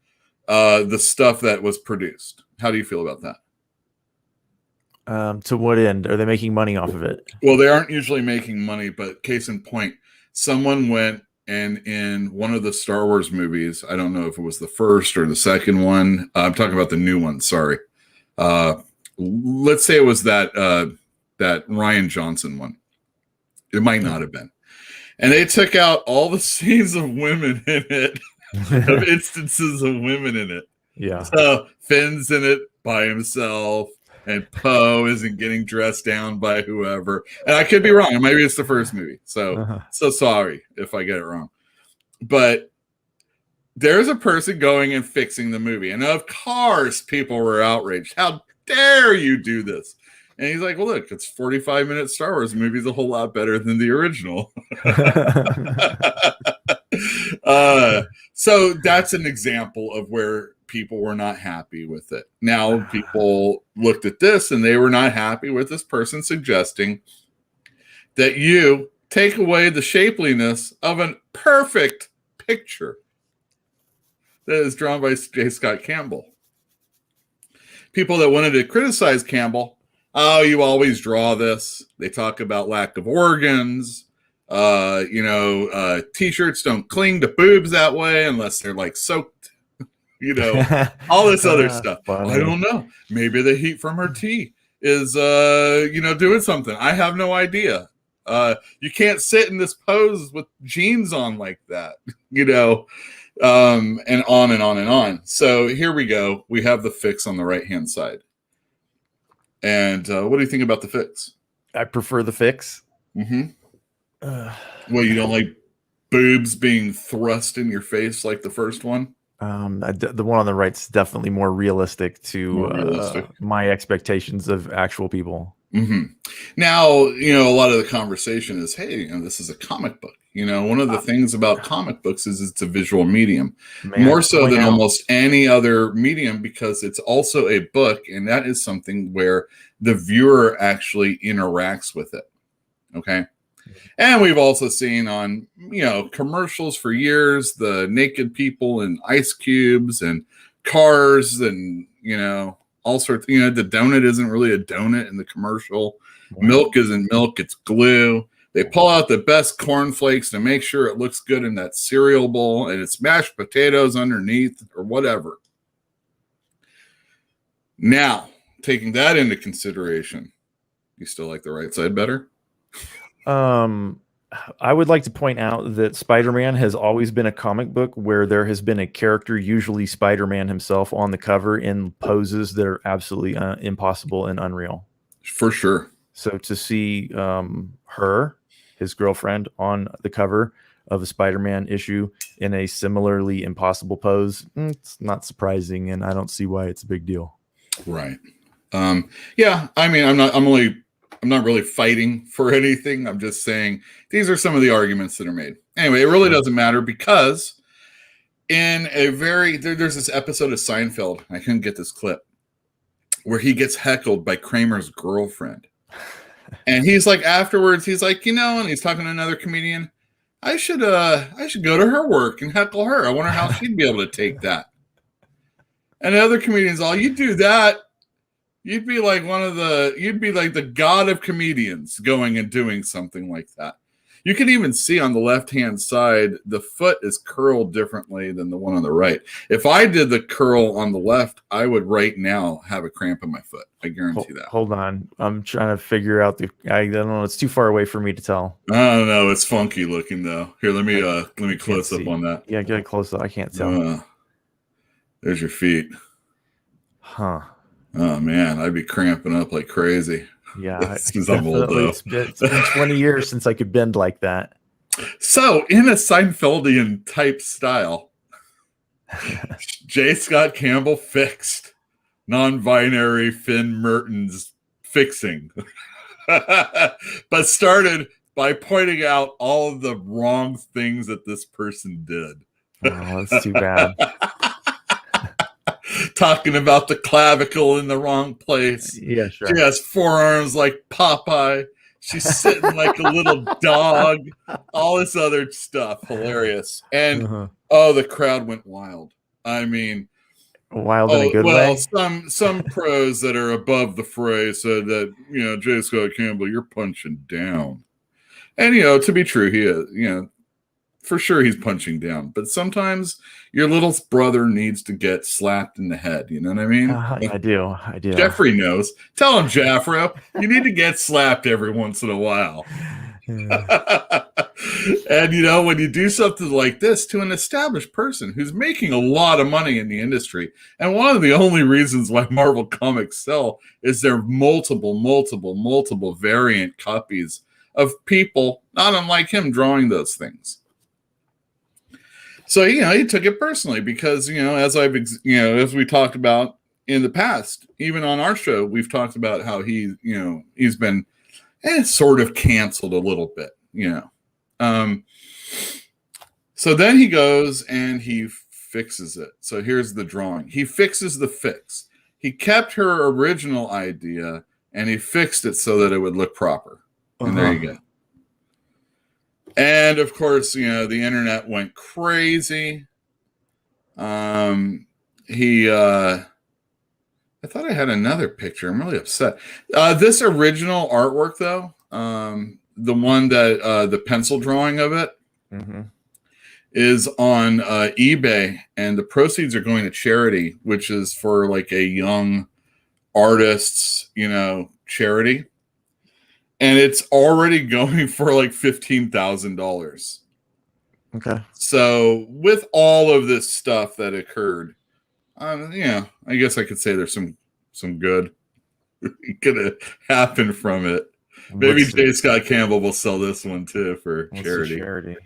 the stuff that was produced. How do you feel about that? To what end? Are they making money off of it? Well, they aren't usually making money, but case in point, someone went and in one of the Star Wars movies, I don't know if it was the first or the second one. I'm talking about the new one. Sorry. Let's say it was that Rian Johnson one. It might not have been. And they took out all the scenes of women in it, of instances of women in it. Yeah. So Finn's in it by himself, and Poe isn't getting dressed down by whoever. And I could be wrong. Maybe it's the first movie. So sorry if I get it wrong. But there's a person going and fixing the movie. And of course, people were outraged. How dare you do this? And he's like, well, look, it's 45-minute Star Wars movie's a whole lot better than the original. So that's an example of where people were not happy with it. Now people looked at this and they were not happy with this person suggesting that you take away the shapeliness of a perfect picture that is drawn by J. Scott Campbell. People that wanted to criticize Campbell, oh, you always draw this. They talk about lack of organs. T-shirts don't cling to boobs that way unless they're like soaked. All this other stuff. Funny. I don't know. Maybe the heat from her tea is, doing something. I have no idea. You can't sit in this pose with jeans on like that, and on and on and on. So here we go. We have the fix on the right-hand side. And what do you think about the fix? I prefer the fix. Mm-hmm. Well, you don't like boobs being thrust in your face like the first one? The one on the right's definitely more realistic to my expectations of actual people. Mm-hmm. Now, a lot of the conversation is, hey, this is a comic book. One of the things about comic books is it's a visual medium, more so than almost any other medium, because it's also a book, and that is something where the viewer actually interacts with it. Okay. And we've also seen on, commercials for years, the naked people in ice cubes and cars and, all sorts. The donut isn't really a donut in the commercial. Wow. Milk isn't milk, it's glue. They pull out the best cornflakes to make sure it looks good in that cereal bowl, and it's mashed potatoes underneath or whatever. Now, taking that into consideration, you still like the right side better? I would like to point out that Spider-Man has always been a comic book where there has been a character, usually Spider-Man himself, on the cover in poses that are absolutely impossible and unreal. For sure. So to see her, his girlfriend, on the cover of a Spider-Man issue in a similarly impossible pose, it's not surprising, and I don't see why it's a big deal. Right. Yeah, I mean, I'm not really fighting for anything. I'm just saying these are some of the arguments that are made. Anyway, it really doesn't matter because in there's this episode of Seinfeld, I couldn't get this clip, where he gets heckled by Kramer's girlfriend. And he's like, afterwards, he's like, and he's talking to another comedian, I should go to her work and heckle her. I wonder how she'd be able to take that. And the other comedian's all, you do that, you'd be like the god of comedians going and doing something like that. You can even see on the left-hand side, the foot is curled differently than the one on the right. If I did the curl on the left, I would right now have a cramp in my foot. I guarantee that. Hold on. I'm trying to figure out I don't know. It's too far away for me to tell. I don't know. It's funky looking though. Here, let me close up on that. Yeah, get close up. I can't tell. There's your feet. Huh. Oh man, I'd be cramping up like crazy. Yeah, because I'm old though. It's been 20 years since I could bend like that. So, in a Seinfeldian type style, J. Scott Campbell fixed non-binary Finn Mertens fixing, but started by pointing out all of the wrong things that this person did. Oh, that's too bad. Talking about the clavicle in the wrong place. Yeah, sure. She has forearms like Popeye. She's sitting like a little dog. All this other stuff. Hilarious. And the crowd went wild. I mean, wild in a good way. Some pros that are above the fray said that, J. Scott Campbell, you're punching down. And to be true, he is, for sure he's punching down, but sometimes your little brother needs to get slapped in the head. You know what I mean? I do. Jeffrey knows. Tell him, Jaffro, you need to get slapped every once in a while. And, when you do something like this to an established person who's making a lot of money in the industry, and one of the only reasons why Marvel Comics sell is there are multiple variant copies of people, not unlike him, drawing those things. So, he took it personally because, as we talked about in the past, even on our show, we've talked about how he's been sort of canceled a little bit, So then he goes and he fixes it. So here's the drawing. He fixes the fix. He kept her original idea and he fixed it so that it would look proper. And there you go. And of course, the internet went crazy. I thought I had another picture. I'm really upset. This original artwork, though, the one that the pencil drawing of it is on eBay, and the proceeds are going to charity, which is for like a young artist's, charity. And it's already going for like $15,000. Okay. So with all of this stuff that occurred, I guess I could say there's some good could have happened from it. Maybe J. Scott Campbell will sell this one too for charity.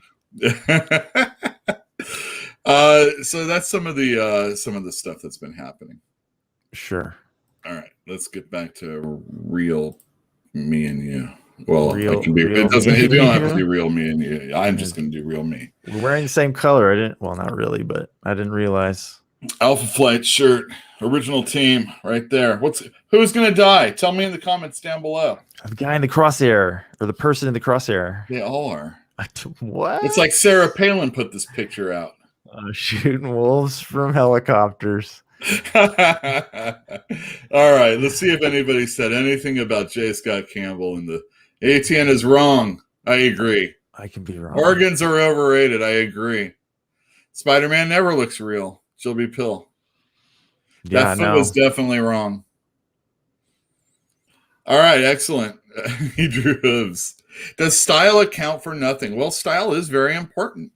So that's some of the stuff that's been happening. Sure. All right, let's get back to real me and you. Well, real, I can be. It doesn't. You don't have to be real me and you. I'm just going to do real me. We're wearing the same color. Well, not really, but I didn't realize. Alpha Flight shirt, original team, right there. Who's going to die? Tell me in the comments down below. The guy in the crosshair, or the person in the crosshair. They all are. What? It's like Sarah Palin put this picture out. Shooting wolves from helicopters. All right, let's see if anybody said anything about J. Scott Campbell and the ATN is wrong. I agree. I can be wrong. Organs are overrated. I agree. Spider-Man never looks real. She'll be pill. Yeah, That foot was definitely wrong. All right, excellent. He drew hooves. Does style account for nothing? Well, style is very important.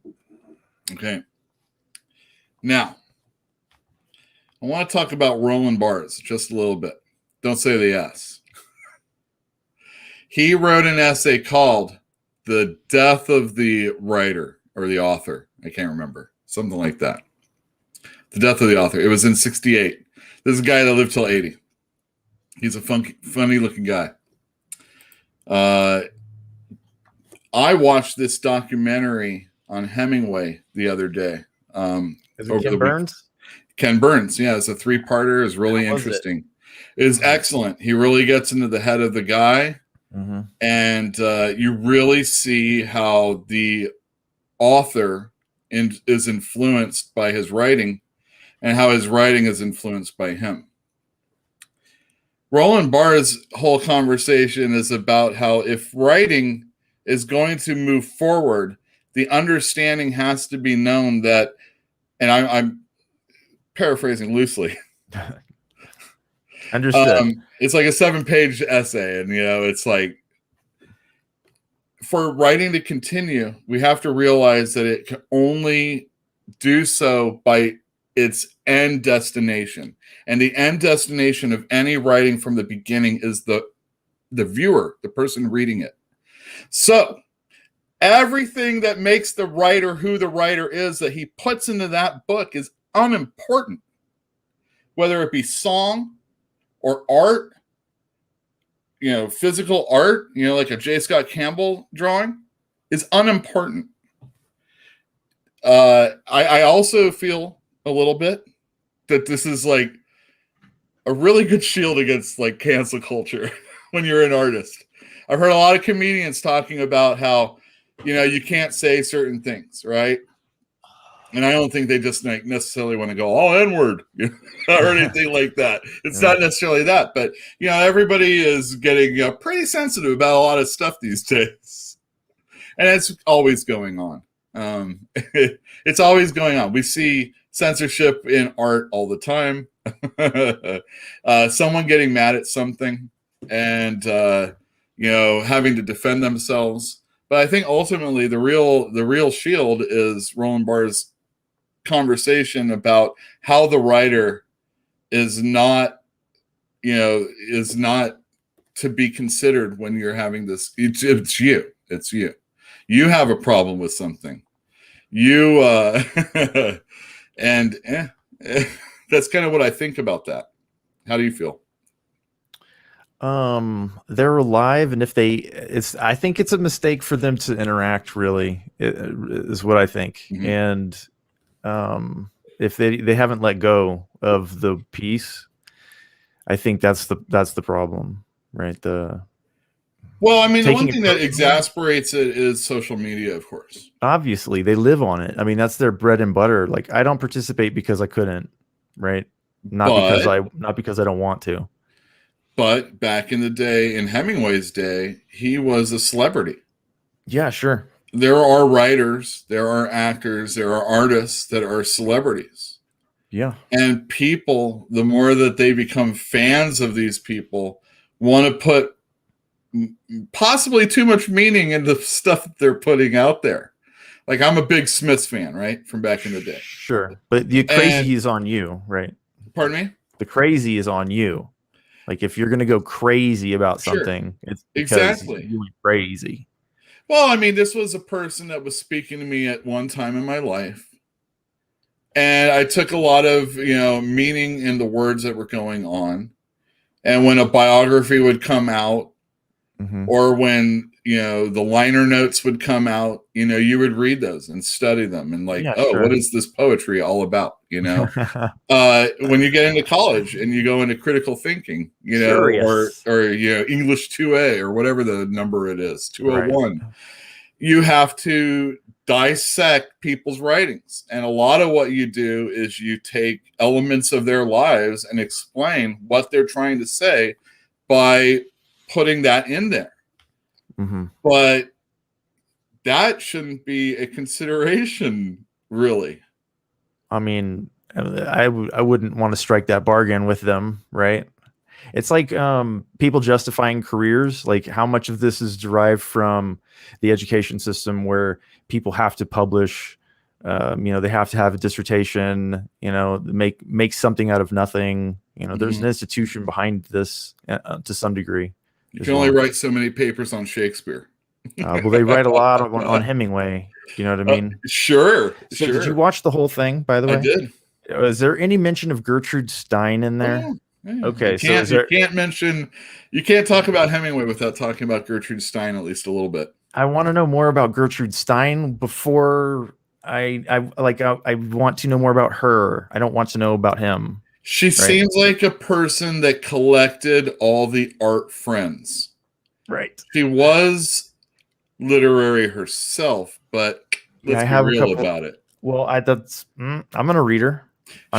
Okay. Now, I want to talk about Roland Barthes just a little bit. Don't say the S. He wrote an essay called The Death of the Writer or the Author. I can't remember. Something like that. The Death of the Author. It was in 1968. This is a guy that lived till 80. He's a funny looking guy. I watched this documentary on Hemingway the other day. Is it Ken Burns? Ken Burns, yeah, it's a 3-parter. It's really interesting. It is excellent. He really gets into the head of the guy, and you really see how the author is influenced by his writing, and how his writing is influenced by him. Roland Barthes' whole conversation is about how if writing is going to move forward, the understanding has to be known that, and I'm paraphrasing loosely. Understood. It's like a 7-page essay, and it's like, for writing to continue, we have to realize that it can only do so by its end destination. And the end destination of any writing from the beginning is the viewer, the person reading it. So everything that makes the writer who the writer is that he puts into that book is unimportant. Whether it be song or art, physical art, like a J. Scott Campbell drawing, is unimportant. I also feel a little bit that this is like a really good shield against like cancel culture when you're an artist. I've heard a lot of comedians talking about how, you can't say certain things, right? And I don't think they just necessarily want to go all N-word or anything like that. It's not necessarily that, but everybody is getting pretty sensitive about a lot of stuff these days, and it's always going on. It's always going on. We see censorship in art all the time. Someone getting mad at something and having to defend themselves. But I think ultimately the real shield is Roland Barthes' conversation about how the writer is not to be considered when you're having this. It's you. You have a problem with something. And that's kind of what I think about that. How do you feel? They're alive, and I think it's a mistake for them to interact, really, is what I think. And if they haven't let go of the piece, I think that's the problem, right? Well, I mean, the one thing that exasperates it is social media, of course. Obviously, they live on it. I mean, that's their bread and butter. Like, I don't participate because I couldn't, right? Not because I don't want to. But back in the day, in Hemingway's day, he was a celebrity. Yeah, sure. There are writers, there are actors, there are artists that are celebrities. Yeah. And people, the more that they become fans of these people, want to put possibly too much meaning into stuff that they're putting out there. Like, I'm a big Smiths fan, right? From back in the day. Sure. But the crazy is on you, right? Pardon me? The crazy is on you. Like, if you're going to go crazy about something, it's because you're crazy. Well, I mean, this was a person that was speaking to me at one time in my life. And I took a lot of, meaning in the words that were going on. And when a biography would come out, or when, the liner notes would come out, you would read those and study them and what is this poetry all about? When you get into college and you go into critical thinking, or English 2A or whatever the number it is, 201, you have to dissect people's writings. And a lot of what you do is you take elements of their lives and explain what they're trying to say by putting that in there. But that shouldn't be a consideration, really. I mean, I wouldn't want to strike that bargain with them, right? It's like people justifying careers. Like, how much of this is derived from the education system, where people have to publish, they have to have a dissertation, make something out of nothing. There's an institution behind this to some degree. You can only write so many papers on Shakespeare. Well, they write a lot on Hemingway. You know what I mean? Sure. So did you watch the whole thing, by the way? I did. Is there any mention of Gertrude Stein in there? Oh, yeah. Okay, you can't talk about Hemingway without talking about Gertrude Stein at least a little bit. I want to know more about Gertrude Stein before I want to know more about her. I don't want to know about him. She seems like a person that collected all the art friends. Right. She was literary herself, but let's be real about it. Well, I'm gonna read her.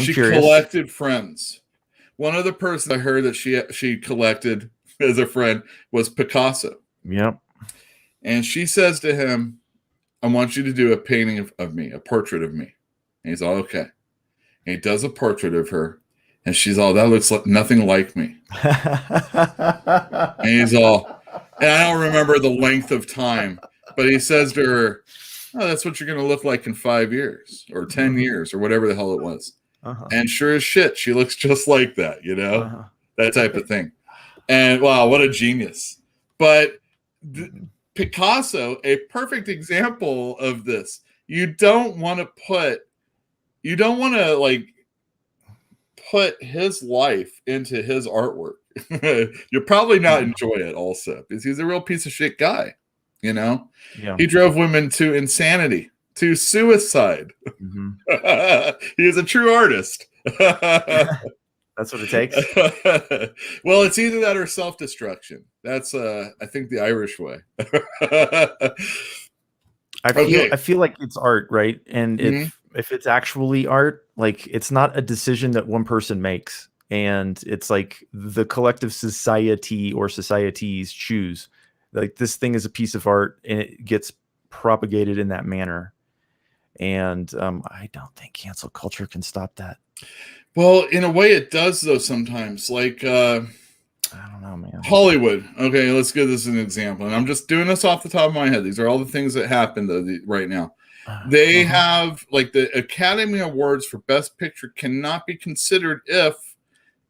She curious. collected friends. One of the persons I heard that she collected as a friend was Picasso. Yep. And she says to him, I want you to do a painting of me, a portrait of me. And he's all, okay. And he does a portrait of her. And she's all, that looks like nothing like me. And he's all, and I don't remember the length of time, but he says to her, oh, that's what you're going to look like in 5 years or 10 years or whatever the hell it was. And sure as shit, she looks just like that, that type of thing. And wow, what a genius. But Picasso, a perfect example of this. You don't want to put his life into his artwork. You'll probably not enjoy it also, because he's a real piece of shit guy. Yeah. He drove women to insanity, to suicide. He is a true artist. That's what it takes. Well, it's either that or self-destruction. That's I think the Irish way. I feel like it's art, right? And if it's actually art, like, it's not a decision that one person makes, and it's like the collective society or societies choose. Like, this thing is a piece of art, and it gets propagated in that manner. And I don't think cancel culture can stop that. Well, in a way it does, though, sometimes. Like, I don't know, man. Hollywood. Okay, let's give this an example. And I'm just doing this off the top of my head. These are all the things that happen right now. They have, like, the Academy Awards for Best Picture cannot be considered if,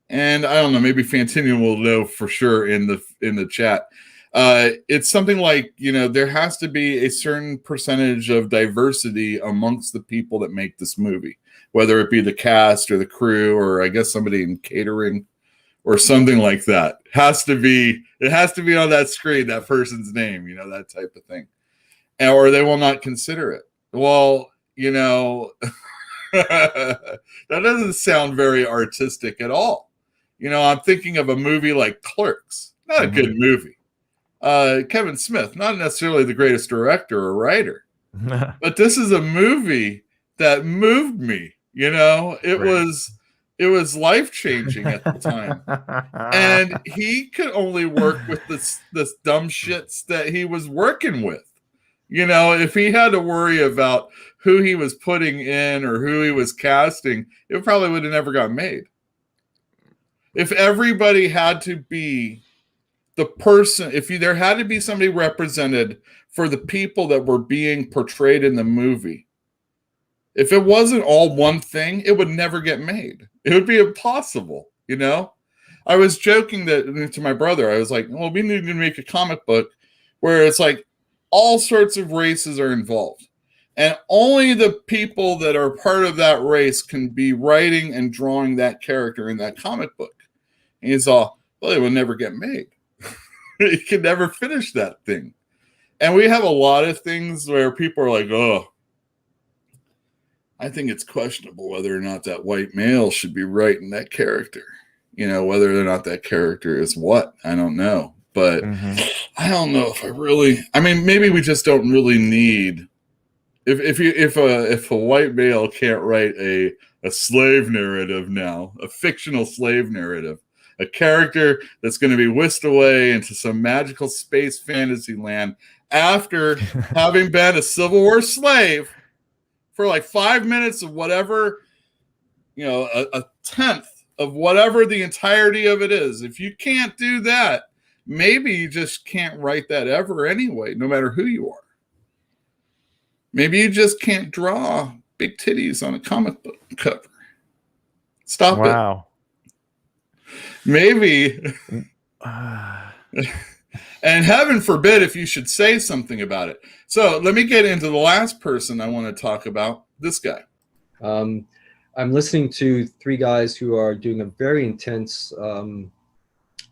and I don't know, maybe Fantinian will know for sure in the chat. It's something like, there has to be a certain percentage of diversity amongst the people that make this movie, whether it be the cast or the crew, or I guess somebody in catering or something like that. It has to be on that screen, that person's name, that type of thing. Or they will not consider it. Well, that doesn't sound very artistic at all. I'm thinking of a movie like Clerks. Not a good movie. Kevin Smith, not necessarily the greatest director or writer, but this is a movie that moved me. It was life-changing at the time. And he could only work with this dumb shits that he was working with. If he had to worry about who he was putting in or who he was casting, it probably would have never got made. If everybody had to be the person, there had to be somebody represented for the people that were being portrayed in the movie. If it wasn't all one thing, it would never get made. It would be impossible, I was joking to my brother. I was like, well, we need to make a comic book where it's like all sorts of races are involved. And only the people that are part of that race can be writing and drawing that character in that comic book. And he's all, well, it would never get made. You can never finish that thing. And we have a lot of things where people are like, oh, I think it's questionable whether or not that white male should be writing that character. Whether or not that character is what, I don't know. But I don't know if maybe we just don't really need, if a white male can't write a slave narrative now, a fictional slave narrative, a character that's going to be whisked away into some magical space fantasy land after having been a Civil War slave for like 5 minutes of whatever, a tenth of whatever the entirety of it is. If you can't do that, maybe you just can't write that ever anyway, no matter who you are. Maybe you just can't draw big titties on a comic book cover. Stop it. Wow. Maybe. And heaven forbid if you should say something about it. So let me get into the last person I want to talk about, this guy. I'm listening to three guys who are doing a very intense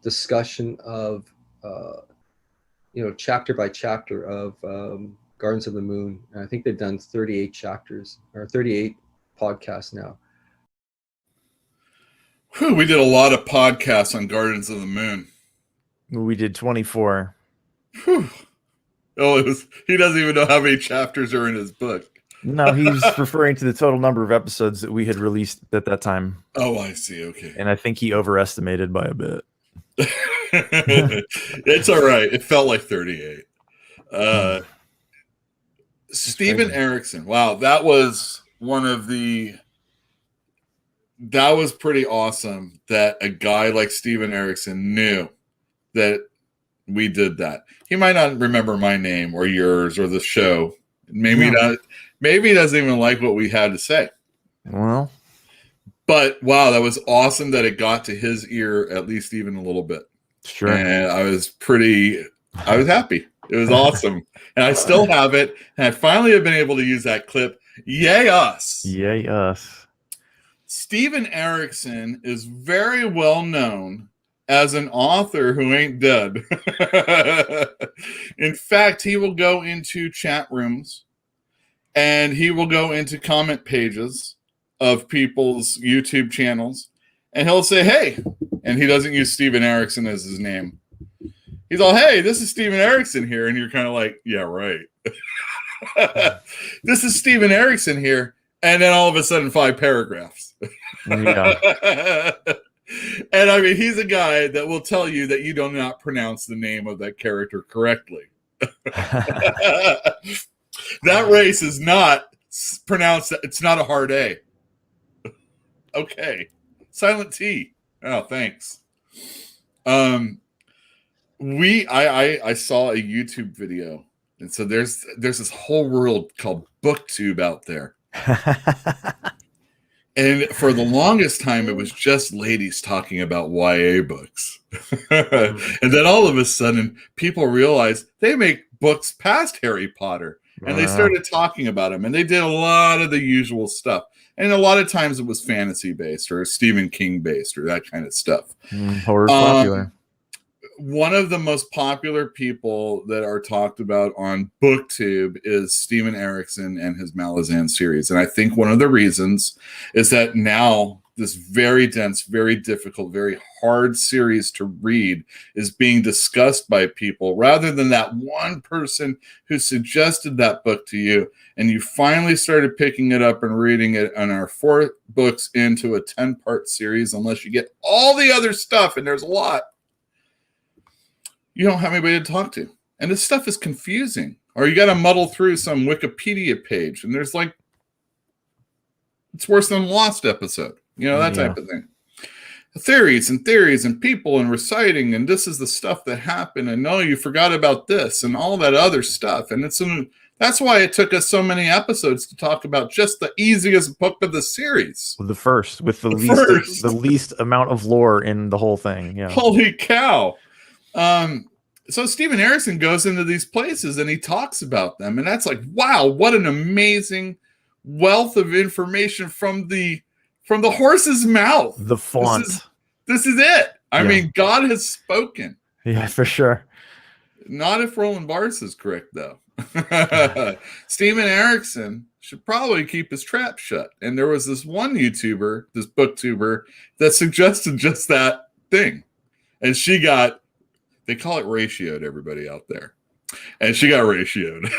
discussion of, chapter by chapter of Gardens of the Moon. And I think they've done 38 chapters or 38 podcasts now. Whew, we did a lot of podcasts on Gardens of the Moon. We did 24. Whew. Oh, he doesn't even know how many chapters are in his book. No, he's referring to the total number of episodes that we had released at that time. Oh, I see. Okay. And I think he overestimated by a bit. It's all right. It felt like 38. Steven Erikson. Wow, that was pretty awesome that a guy like Steven Erikson knew that we did that. He might not remember my name or yours or the show. Maybe not. Maybe he doesn't even like what we had to say. Well, but wow, that was awesome that it got to his ear at least even a little bit. Sure. And I was happy. It was awesome. And I still have it. And I finally have been able to use that clip. Yay us. Yay us. Steven Erikson is very well known as an author who ain't dead. In fact, he will go into chat rooms and he will go into comment pages of people's YouTube channels and he'll say, hey, and he doesn't use Steven Erikson as his name. He's all, hey, this is Steven Erikson here. And you're kind of like, yeah, right. This is Steven Erikson here. And then all of a sudden, 5 paragraphs. Yeah. And I mean, he's a guy that will tell you that you do not pronounce the name of that character correctly. That race is not pronounced. It's not a hard A. Okay. Silent T. Oh, thanks. I saw a YouTube video. And so there's this whole world called BookTube out there. And for the longest time, it was just ladies talking about YA books. And then all of a sudden, people realized they make books past Harry Potter. And they started talking about them. And they did a lot of the usual stuff. And a lot of times it was fantasy-based or Stephen King-based or that kind of stuff. Horror popular. One of the most popular people that are talked about on BookTube is Steven Erikson and his Malazan series. And I think one of the reasons is that now this very dense, very difficult, very hard series to read is being discussed by people rather than that one person who suggested that book to you. And you finally started picking it up and reading it and are 4 books into a 10-part series, unless you get all the other stuff, and there's a lot. You don't have anybody to talk to. And this stuff is confusing. Or you got to muddle through some Wikipedia page. And there's like, it's worse than Lost episode. You know, that type of thing. Theories and people and reciting. And this is the stuff that happened. And no, you forgot about this and all that other stuff. And that's why it took us so many episodes to talk about just the easiest book of the series. The first, with the least amount of lore in the whole thing. Yeah. Holy cow. So Steven Erikson goes into these places and he talks about them, and that's like, wow, what an amazing wealth of information from the horse's mouth. The font. This is it. I mean, God has spoken. Yeah, for sure. Not if Roland Barthes is correct, though. Steven Erikson should probably keep his trap shut. And there was this one YouTuber, this booktuber, that suggested just that thing. And she got, they call it ratioed, everybody out there. And she got ratioed.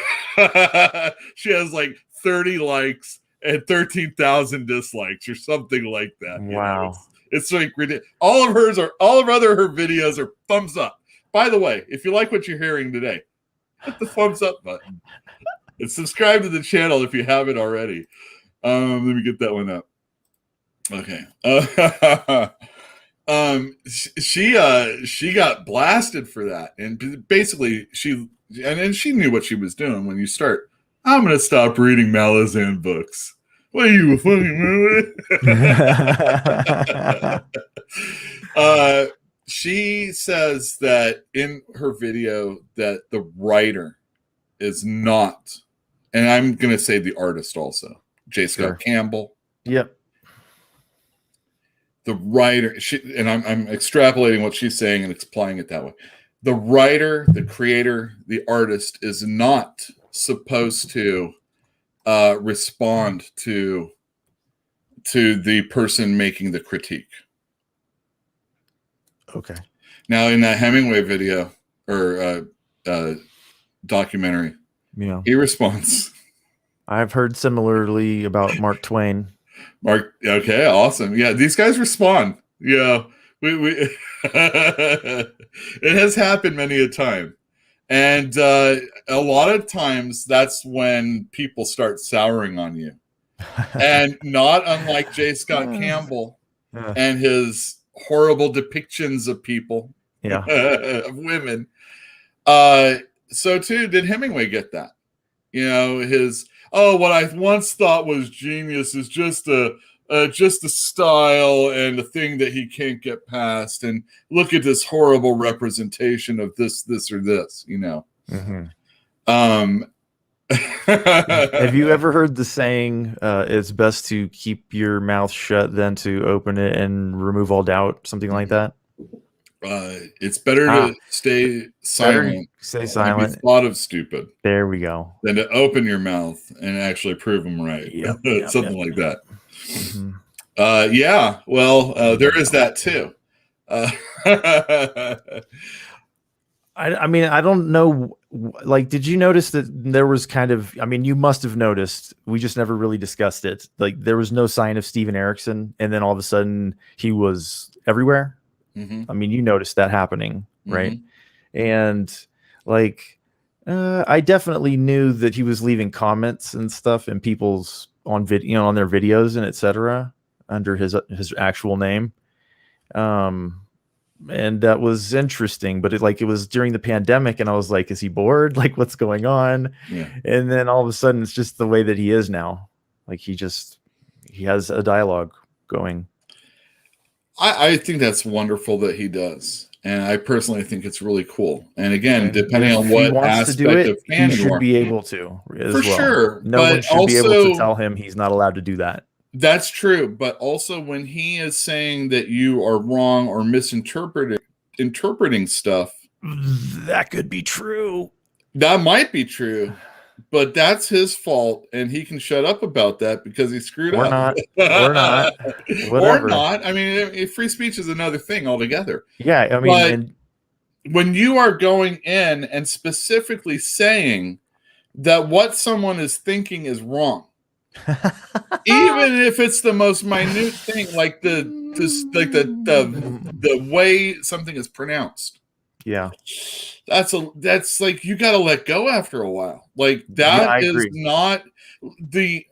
She has like 30 likes and 13,000 dislikes or something like that. Wow. It's like ridiculous. All of her videos are thumbs up. By the way, if you like what you're hearing today, hit the thumbs up button. And subscribe to the channel if you haven't already. Let me get that one up. Okay. She got blasted for that, and basically she knew what she was doing. When you start, I'm gonna stop reading Malazan books. What are you fucking? She says that in her video that the writer is not, and I'm going to say the artist also, J. Scott Campbell. Yep. The writer, and I'm extrapolating what she's saying and applying it that way. The writer, the creator, the artist is not supposed to respond to the person making the critique. Okay. Now, in that Hemingway video or documentary, yeah, he responds. I've heard similarly about Mark Twain. Mark, okay, awesome. Yeah, these guys respond. Yeah, we it has happened many a time, and a lot of times that's when people start souring on you, and not unlike J. Scott Campbell and his horrible depictions of people, of women. So too did Hemingway get that. His what I once thought was genius is just a style and a thing that he can't get past. And look at this horrible representation of this, or this. Mm-hmm. Have you ever heard the saying, it's best to keep your mouth shut than to open it and remove all doubt, something like that? It's better to stay silent. Stay silent. And be thought of stupid. There we go. Than to open your mouth and actually prove them right. Something like that. Mm-hmm. Yeah, well, there is that too. I mean, I don't know. Like, did you notice that there was kind of, I mean, you must have noticed, we just never really discussed it. Like, there was no sign of Steven Erickson, and then all of a sudden he was everywhere. Mm-hmm. I mean, you noticed that happening, right? Mm-hmm. And like, I definitely knew that he was leaving comments and stuff in people's on their videos and etc. under his actual name. And that was interesting, but it was during the pandemic, and I was like, is he bored? Like, what's going on? Yeah. And then all of a sudden it's just the way that he is now. Like, he has a dialogue going. I think that's wonderful that he does. And I personally think it's really cool. And again, depending on what aspect of fan he should be able to as well. Sure. No one should be able to tell him he's not allowed to do that. That's true. But also when he is saying that you are wrong or interpreting stuff. That could be true. That might be true. But that's his fault, and he can shut up about that because he screwed up. Or not. Or not. I mean, free speech is another thing altogether. Yeah, I mean, when you are going in and specifically saying that what someone is thinking is wrong, even if it's the most minute thing, like the way something is pronounced. Yeah. That's like, you got to let go after a while. Like, that is not the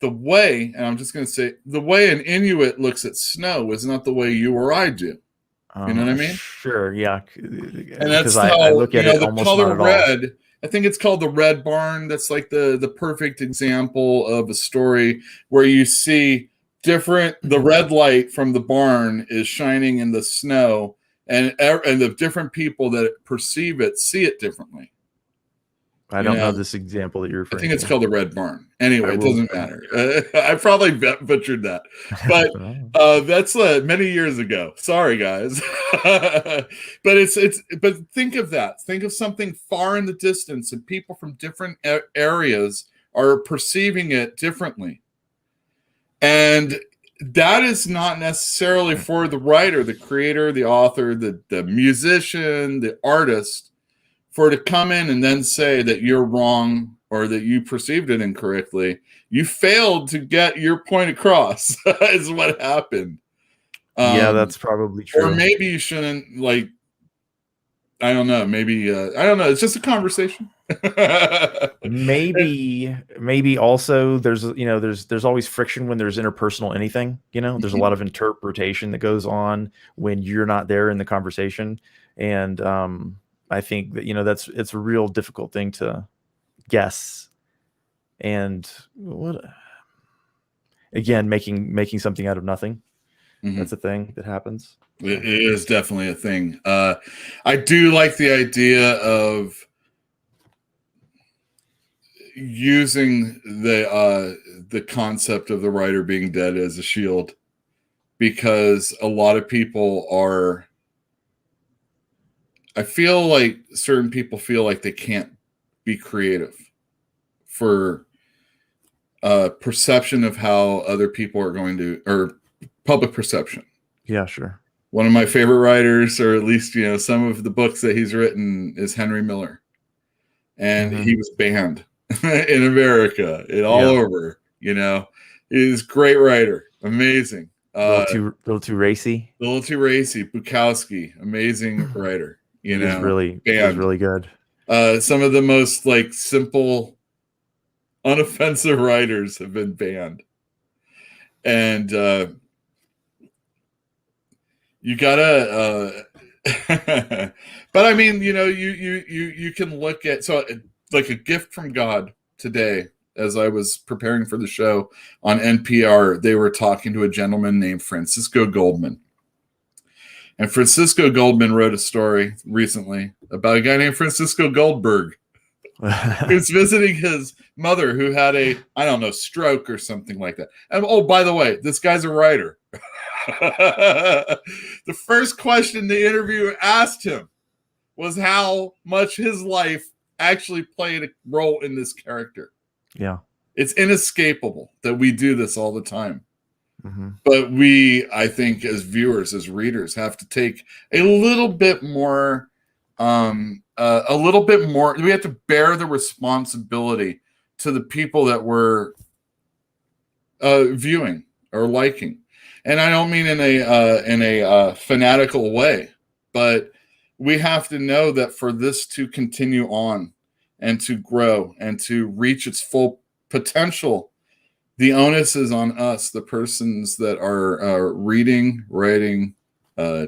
way, and I'm just going to say, the way an Inuit looks at snow is not the way you or I do. You know what I mean? Sure, yeah. And that's how I look at it. The color red, I think it's called the Red Barn. That's like the perfect example of a story where you see the red light from the barn is shining in the snow, and the different people that perceive it see it differently. I don't know this example that you're referring to. I think it's called the Red Barn. Anyway, it doesn't matter. I probably butchered that, but that's many years ago. Sorry, guys. But but think of that. Think of something far in the distance, and people from different areas are perceiving it differently, and that is not necessarily for the writer, the creator, the author, the musician, the artist, for to come in and then say that you're wrong or that you perceived it incorrectly. You failed to get your point across is what happened. Yeah, that's probably true. Or maybe you shouldn't, I don't know. Maybe, I don't know. It's just a conversation. maybe also there's always friction when there's interpersonal anything. There's a lot of interpretation that goes on when you're not there in the conversation, and I think that it's a real difficult thing to guess. And what again, making something out of nothing. That's a thing that happens. It is definitely a thing. I do like the idea of using the concept of the writer being dead as a shield, because a lot of people I feel like certain people feel like they can't be creative for perception of how other people are going to, or public perception. Yeah, sure. One of my favorite writers, or at least some of the books that he's written, is Henry Miller, and he was banned in America and all over. He's a great writer, amazing. A little too racy. Bukowski, amazing writer. He's really good. Some of the most simple, unoffensive writers have been banned, and you gotta. But I mean, you can look at like a gift from God today. As I was preparing for the show on NPR, they were talking to a gentleman named Francisco Goldman. And Francisco Goldman wrote a story recently about a guy named Francisco Goldberg, who's visiting his mother who had a, stroke or something like that. And oh, by the way, this guy's a writer. The first question the interviewer asked him was how much his life actually played a role in this character. Yeah. It's inescapable that we do this all the time. But we, I think, as viewers, as readers, have to take a little bit more, we have to bear the responsibility to the people that we're viewing or liking. And I don't mean in a fanatical way, but we have to know that for this to continue on and to grow and to reach its full potential, the onus is on us, the persons that are reading, writing,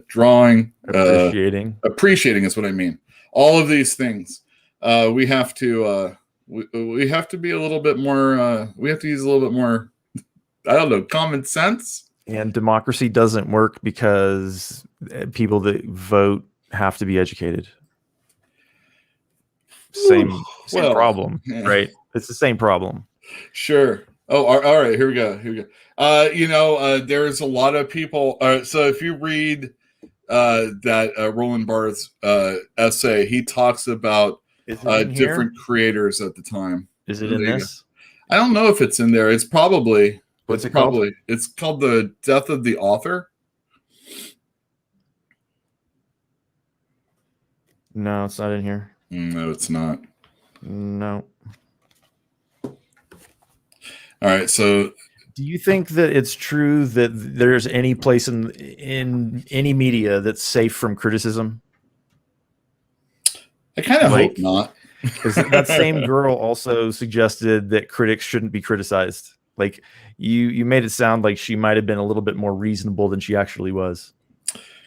drawing, appreciating is what I mean. All of these things, we have to we have to be a little bit more. We have to use a little bit more, common sense. And democracy doesn't work because people that vote have to be educated. Same problem, right? It's the same problem. Sure. Oh, all right. Here we go. There's a lot of people. So if you read that Roland Barthes essay, he talks about different creators at the time. Is it in this? I don't know if it's in there. It's probably. What's it called? It's called The Death of the Author. No, it's not in here. No, it's not. No. All right, so do you think that it's true that there's any place in any media that's safe from criticism? I kind of hope not. That same girl also suggested that critics shouldn't be criticized. Like you made it sound like she might have been a little bit more reasonable than she actually was.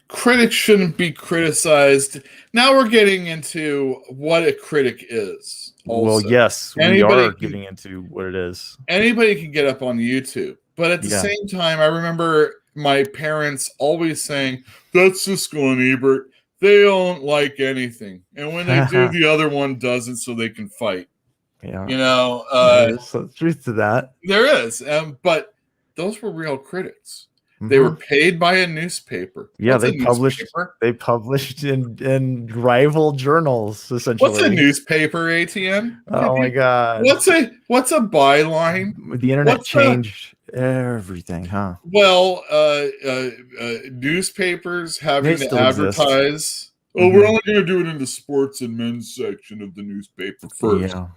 Critics shouldn't be criticized. Now we're getting into what a critic is. Also. Well, yes, we are getting into what it is. Anybody can get up on YouTube. But at the same time, I remember my parents always saying, that's Siskel and Ebert. They don't like anything. And when they do, the other one doesn't, so they can fight. Yeah. There's some truth to that. There is. But those were real critics. They were paid by a newspaper. Yeah, they published in rival journals, essentially. What's a newspaper, ATN? Oh my God. What's a byline? The internet changed everything, huh? Well, newspapers having to advertise. Exist. We're only going to do it in the sports and men's section of the newspaper first. Yeah.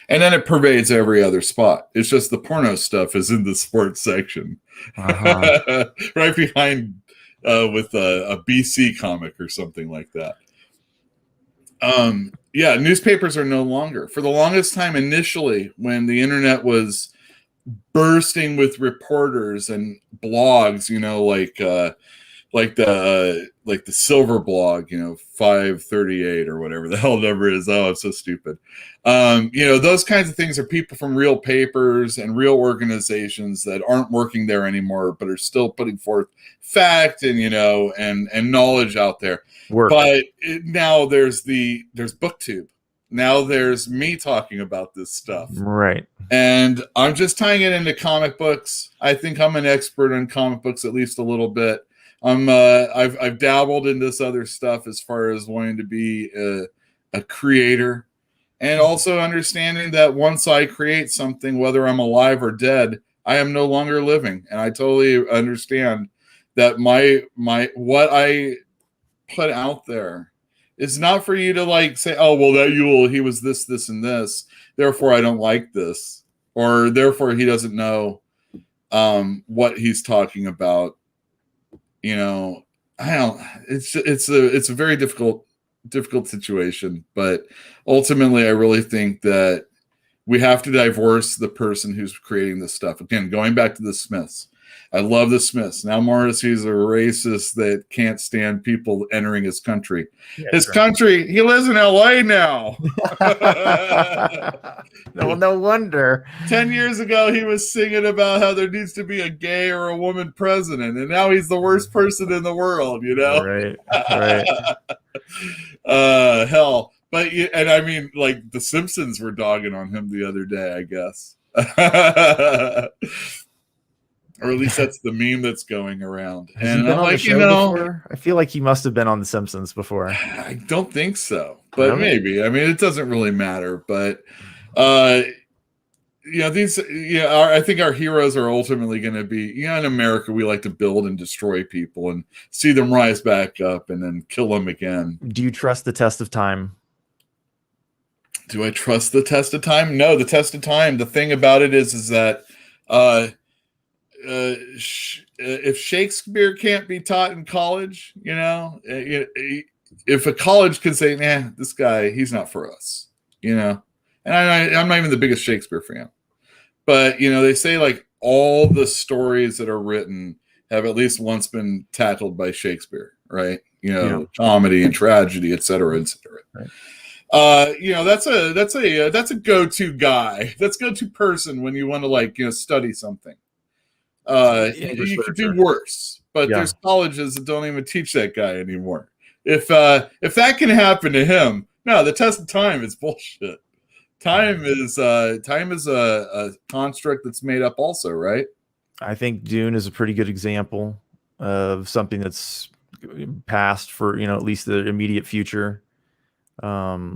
And then it pervades every other spot. It's just the porno stuff is in the sports section. Right behind with a BC comic or something like that. Yeah, newspapers are no longer. For the longest time, initially, when the internet was bursting with reporters and blogs, like the silver blog, 538 or whatever the hell number is. Oh, I'm so stupid. Those kinds of things are people from real papers and real organizations that aren't working there anymore, but are still putting forth fact and knowledge out there. But now there's BookTube. Now there's me talking about this stuff. Right. And I'm just tying it into comic books. I think I'm an expert on comic books, at least a little bit. I've dabbled in this other stuff as far as wanting to be a creator, and also understanding that once I create something, whether I'm alive or dead, I am no longer living. And I totally understand that my what I put out there is not for you to say, oh, well, he was this, this, and this, therefore I don't like this, or therefore he doesn't know what he's talking about. It's a very difficult situation, but ultimately I really think that we have to divorce the person who's creating this stuff. Again, going back to the Smiths. I love the Smiths. Now Morrissey's a racist that can't stand people entering his country. Yeah, his country, he lives in LA now. No wonder. 10 years ago, he was singing about how there needs to be a gay or a woman president, and now he's the worst person in the world, Right. Hell. But, and I mean, the Simpsons were dogging on him the other day, I guess. Or at least that's the meme that's going around. And I'm like, before? I feel like he must have been on The Simpsons before. I don't think so, but maybe. I mean, it doesn't really matter. But, I think our heroes are ultimately going to be, in America, we like to build and destroy people and see them rise back up and then kill them again. Do you trust the test of time? Do I trust the test of time? No, the test of time. The thing about it is that, if Shakespeare can't be taught in college, if a college can say, nah, this guy, he's not for us, and I'm not even the biggest Shakespeare fan, but, they say all the stories that are written have at least once been tackled by Shakespeare, right? Comedy and tragedy, et cetera, et cetera. Right. That's a go-to guy. That's go-to person when you want to study something. You could do worse, but there's colleges that don't even teach that guy anymore. If that can happen to him, no, the test of time is bullshit. Time is a construct that's made up also, right? I think Dune is a pretty good example of something that's past for, at least the immediate future. I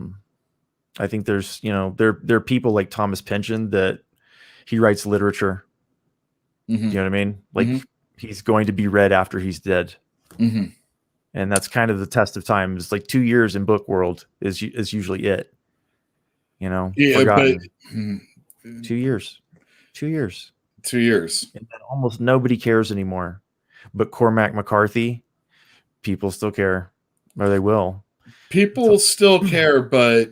think there's, there are people like Thomas Pynchon that he writes literature. Mm-hmm. You know what I mean? He's going to be read after he's dead. Mm-hmm. And that's kind of the test of time. It's 2 years in book world is usually it. Forgotten. But 2 years. 2 years. 2 years. And then almost nobody cares anymore. But Cormac McCarthy, people still care, or they will. People still care, but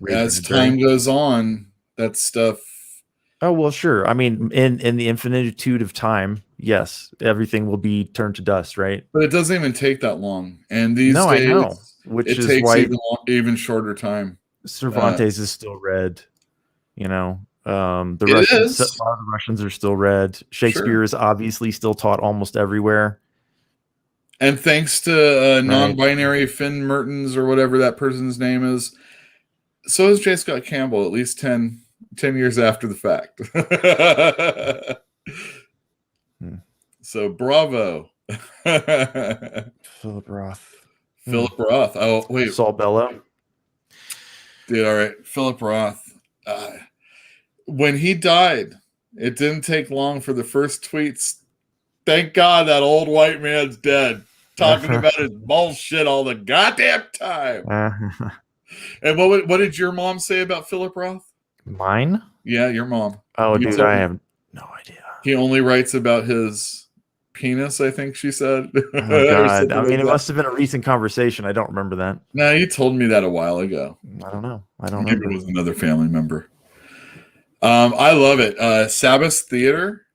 as time goes on, that stuff. Oh, well, sure. I mean, in the infinitude of time, yes, everything will be turned to dust, right? But it doesn't even take that long. And these days, I know, which it is takes why even shorter time. Cervantes is still read. The Russians are still read. Shakespeare is obviously still taught almost everywhere. And thanks to non-binary Finn Mertens or whatever that person's name is, so is J. Scott Campbell, at least 10 years after the fact. So bravo. Philip Roth. Oh, wait. Saul Bellow. Dude, all right. Philip Roth. When he died, it didn't take long for the first tweets. Thank God that old white man's dead. Talking about his bullshit all the goddamn time. And what did your mom say about Philip Roth? Mine? Yeah, your mom. Oh, dude, I have no idea. He only writes about his penis, I think she said. Oh my God. I mean, it must have been a recent conversation. I don't remember that. No, you told me that a while ago. I don't know. I don't Maybe remember. it was another family member. I love it. Sabbath Theater.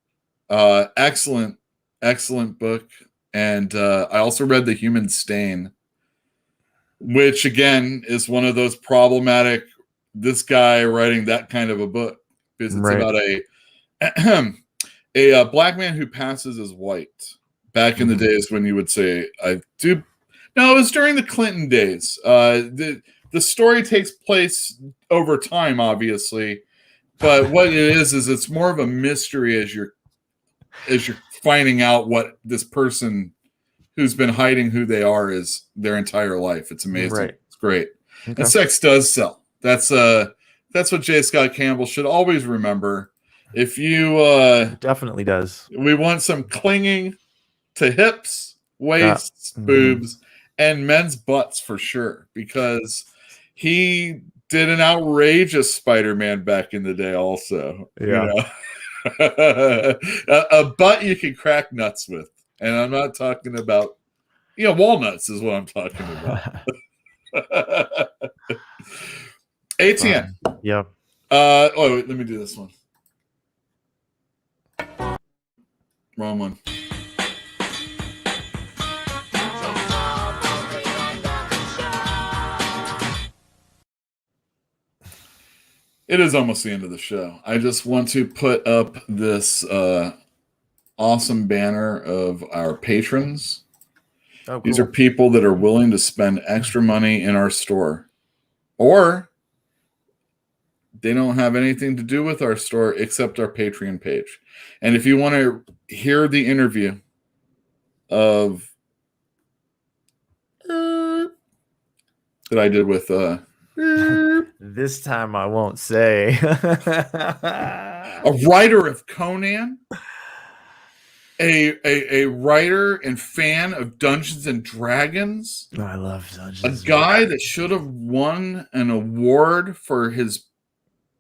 Excellent book. And I also read The Human Stain, which again is one of those problematic, this guy writing that kind of a book, because it's about a black man who passes as white back in the days when you would say, I do. No, it was during the Clinton days. The story takes place over time, obviously, but what it is it's more of a mystery as you're finding out what this person who's been hiding who they are is their entire life. It's amazing. Right. It's great. Okay. And sex does sell. That's what J. Scott Campbell should always remember. If you It definitely does. we want some clinging to hips, waists, boobs, and men's butts for sure, because he did an outrageous Spider-Man back in the day also. Yeah. You know? a butt you can crack nuts with. And I'm not talking about, walnuts is what I'm talking about. ATN. Yeah. Let me do this one. Wrong one. It is almost the end of the show. I just want to put up this awesome banner of our patrons. Oh, cool. These are people that are willing to spend extra money in our store, or they don't have anything to do with our store except our Patreon page. And if you want to hear the interview of that I did with this time I won't say. a writer of Conan, a writer and fan of Dungeons and Dragons. I love Dungeons. A guy that should have won an award for his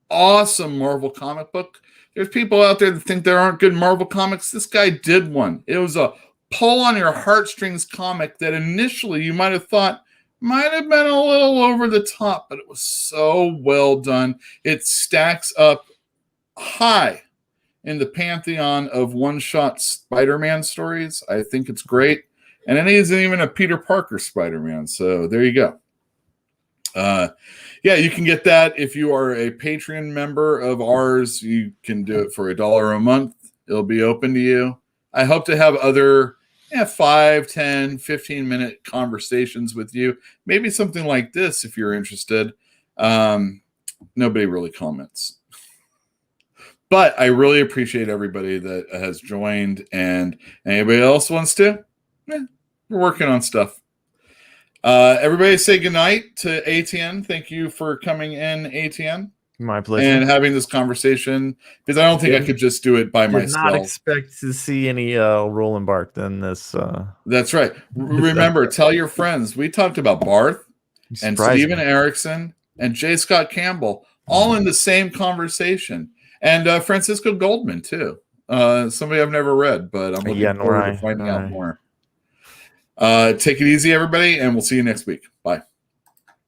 awesome Marvel comic book. There's people out there that think there aren't good Marvel comics. This guy did one. It was a pull on your heartstrings comic that initially you might have thought might have been a little over the top, but it was so well done. It stacks up high in the pantheon of one-shot Spider-Man stories. I think it's great. And it isn't even a Peter Parker Spider-Man. So there you go. Yeah, you can get that if you are a Patreon member of ours. You can do it for $1 a month. It'll be open to you. I hope to have other 5, 10, 15-minute conversations with you. Maybe something like this if you're interested. Nobody really comments. But I really appreciate everybody that has joined, and anybody else wants to, we're working on stuff. Everybody say goodnight to ATN. Thank you for coming in, ATN. My pleasure. And having this conversation, because I don't think I could just do it by myself. Did not expect to see any Roland Barthes in this. That's right. Remember, tell your friends. We talked about Barth and Steven Erickson and J. Scott Campbell all in the same conversation. And Francisco Goldman, too. Somebody I've never read, but I'm looking forward to finding out more. Take it easy, everybody, and we'll see you next week. Bye.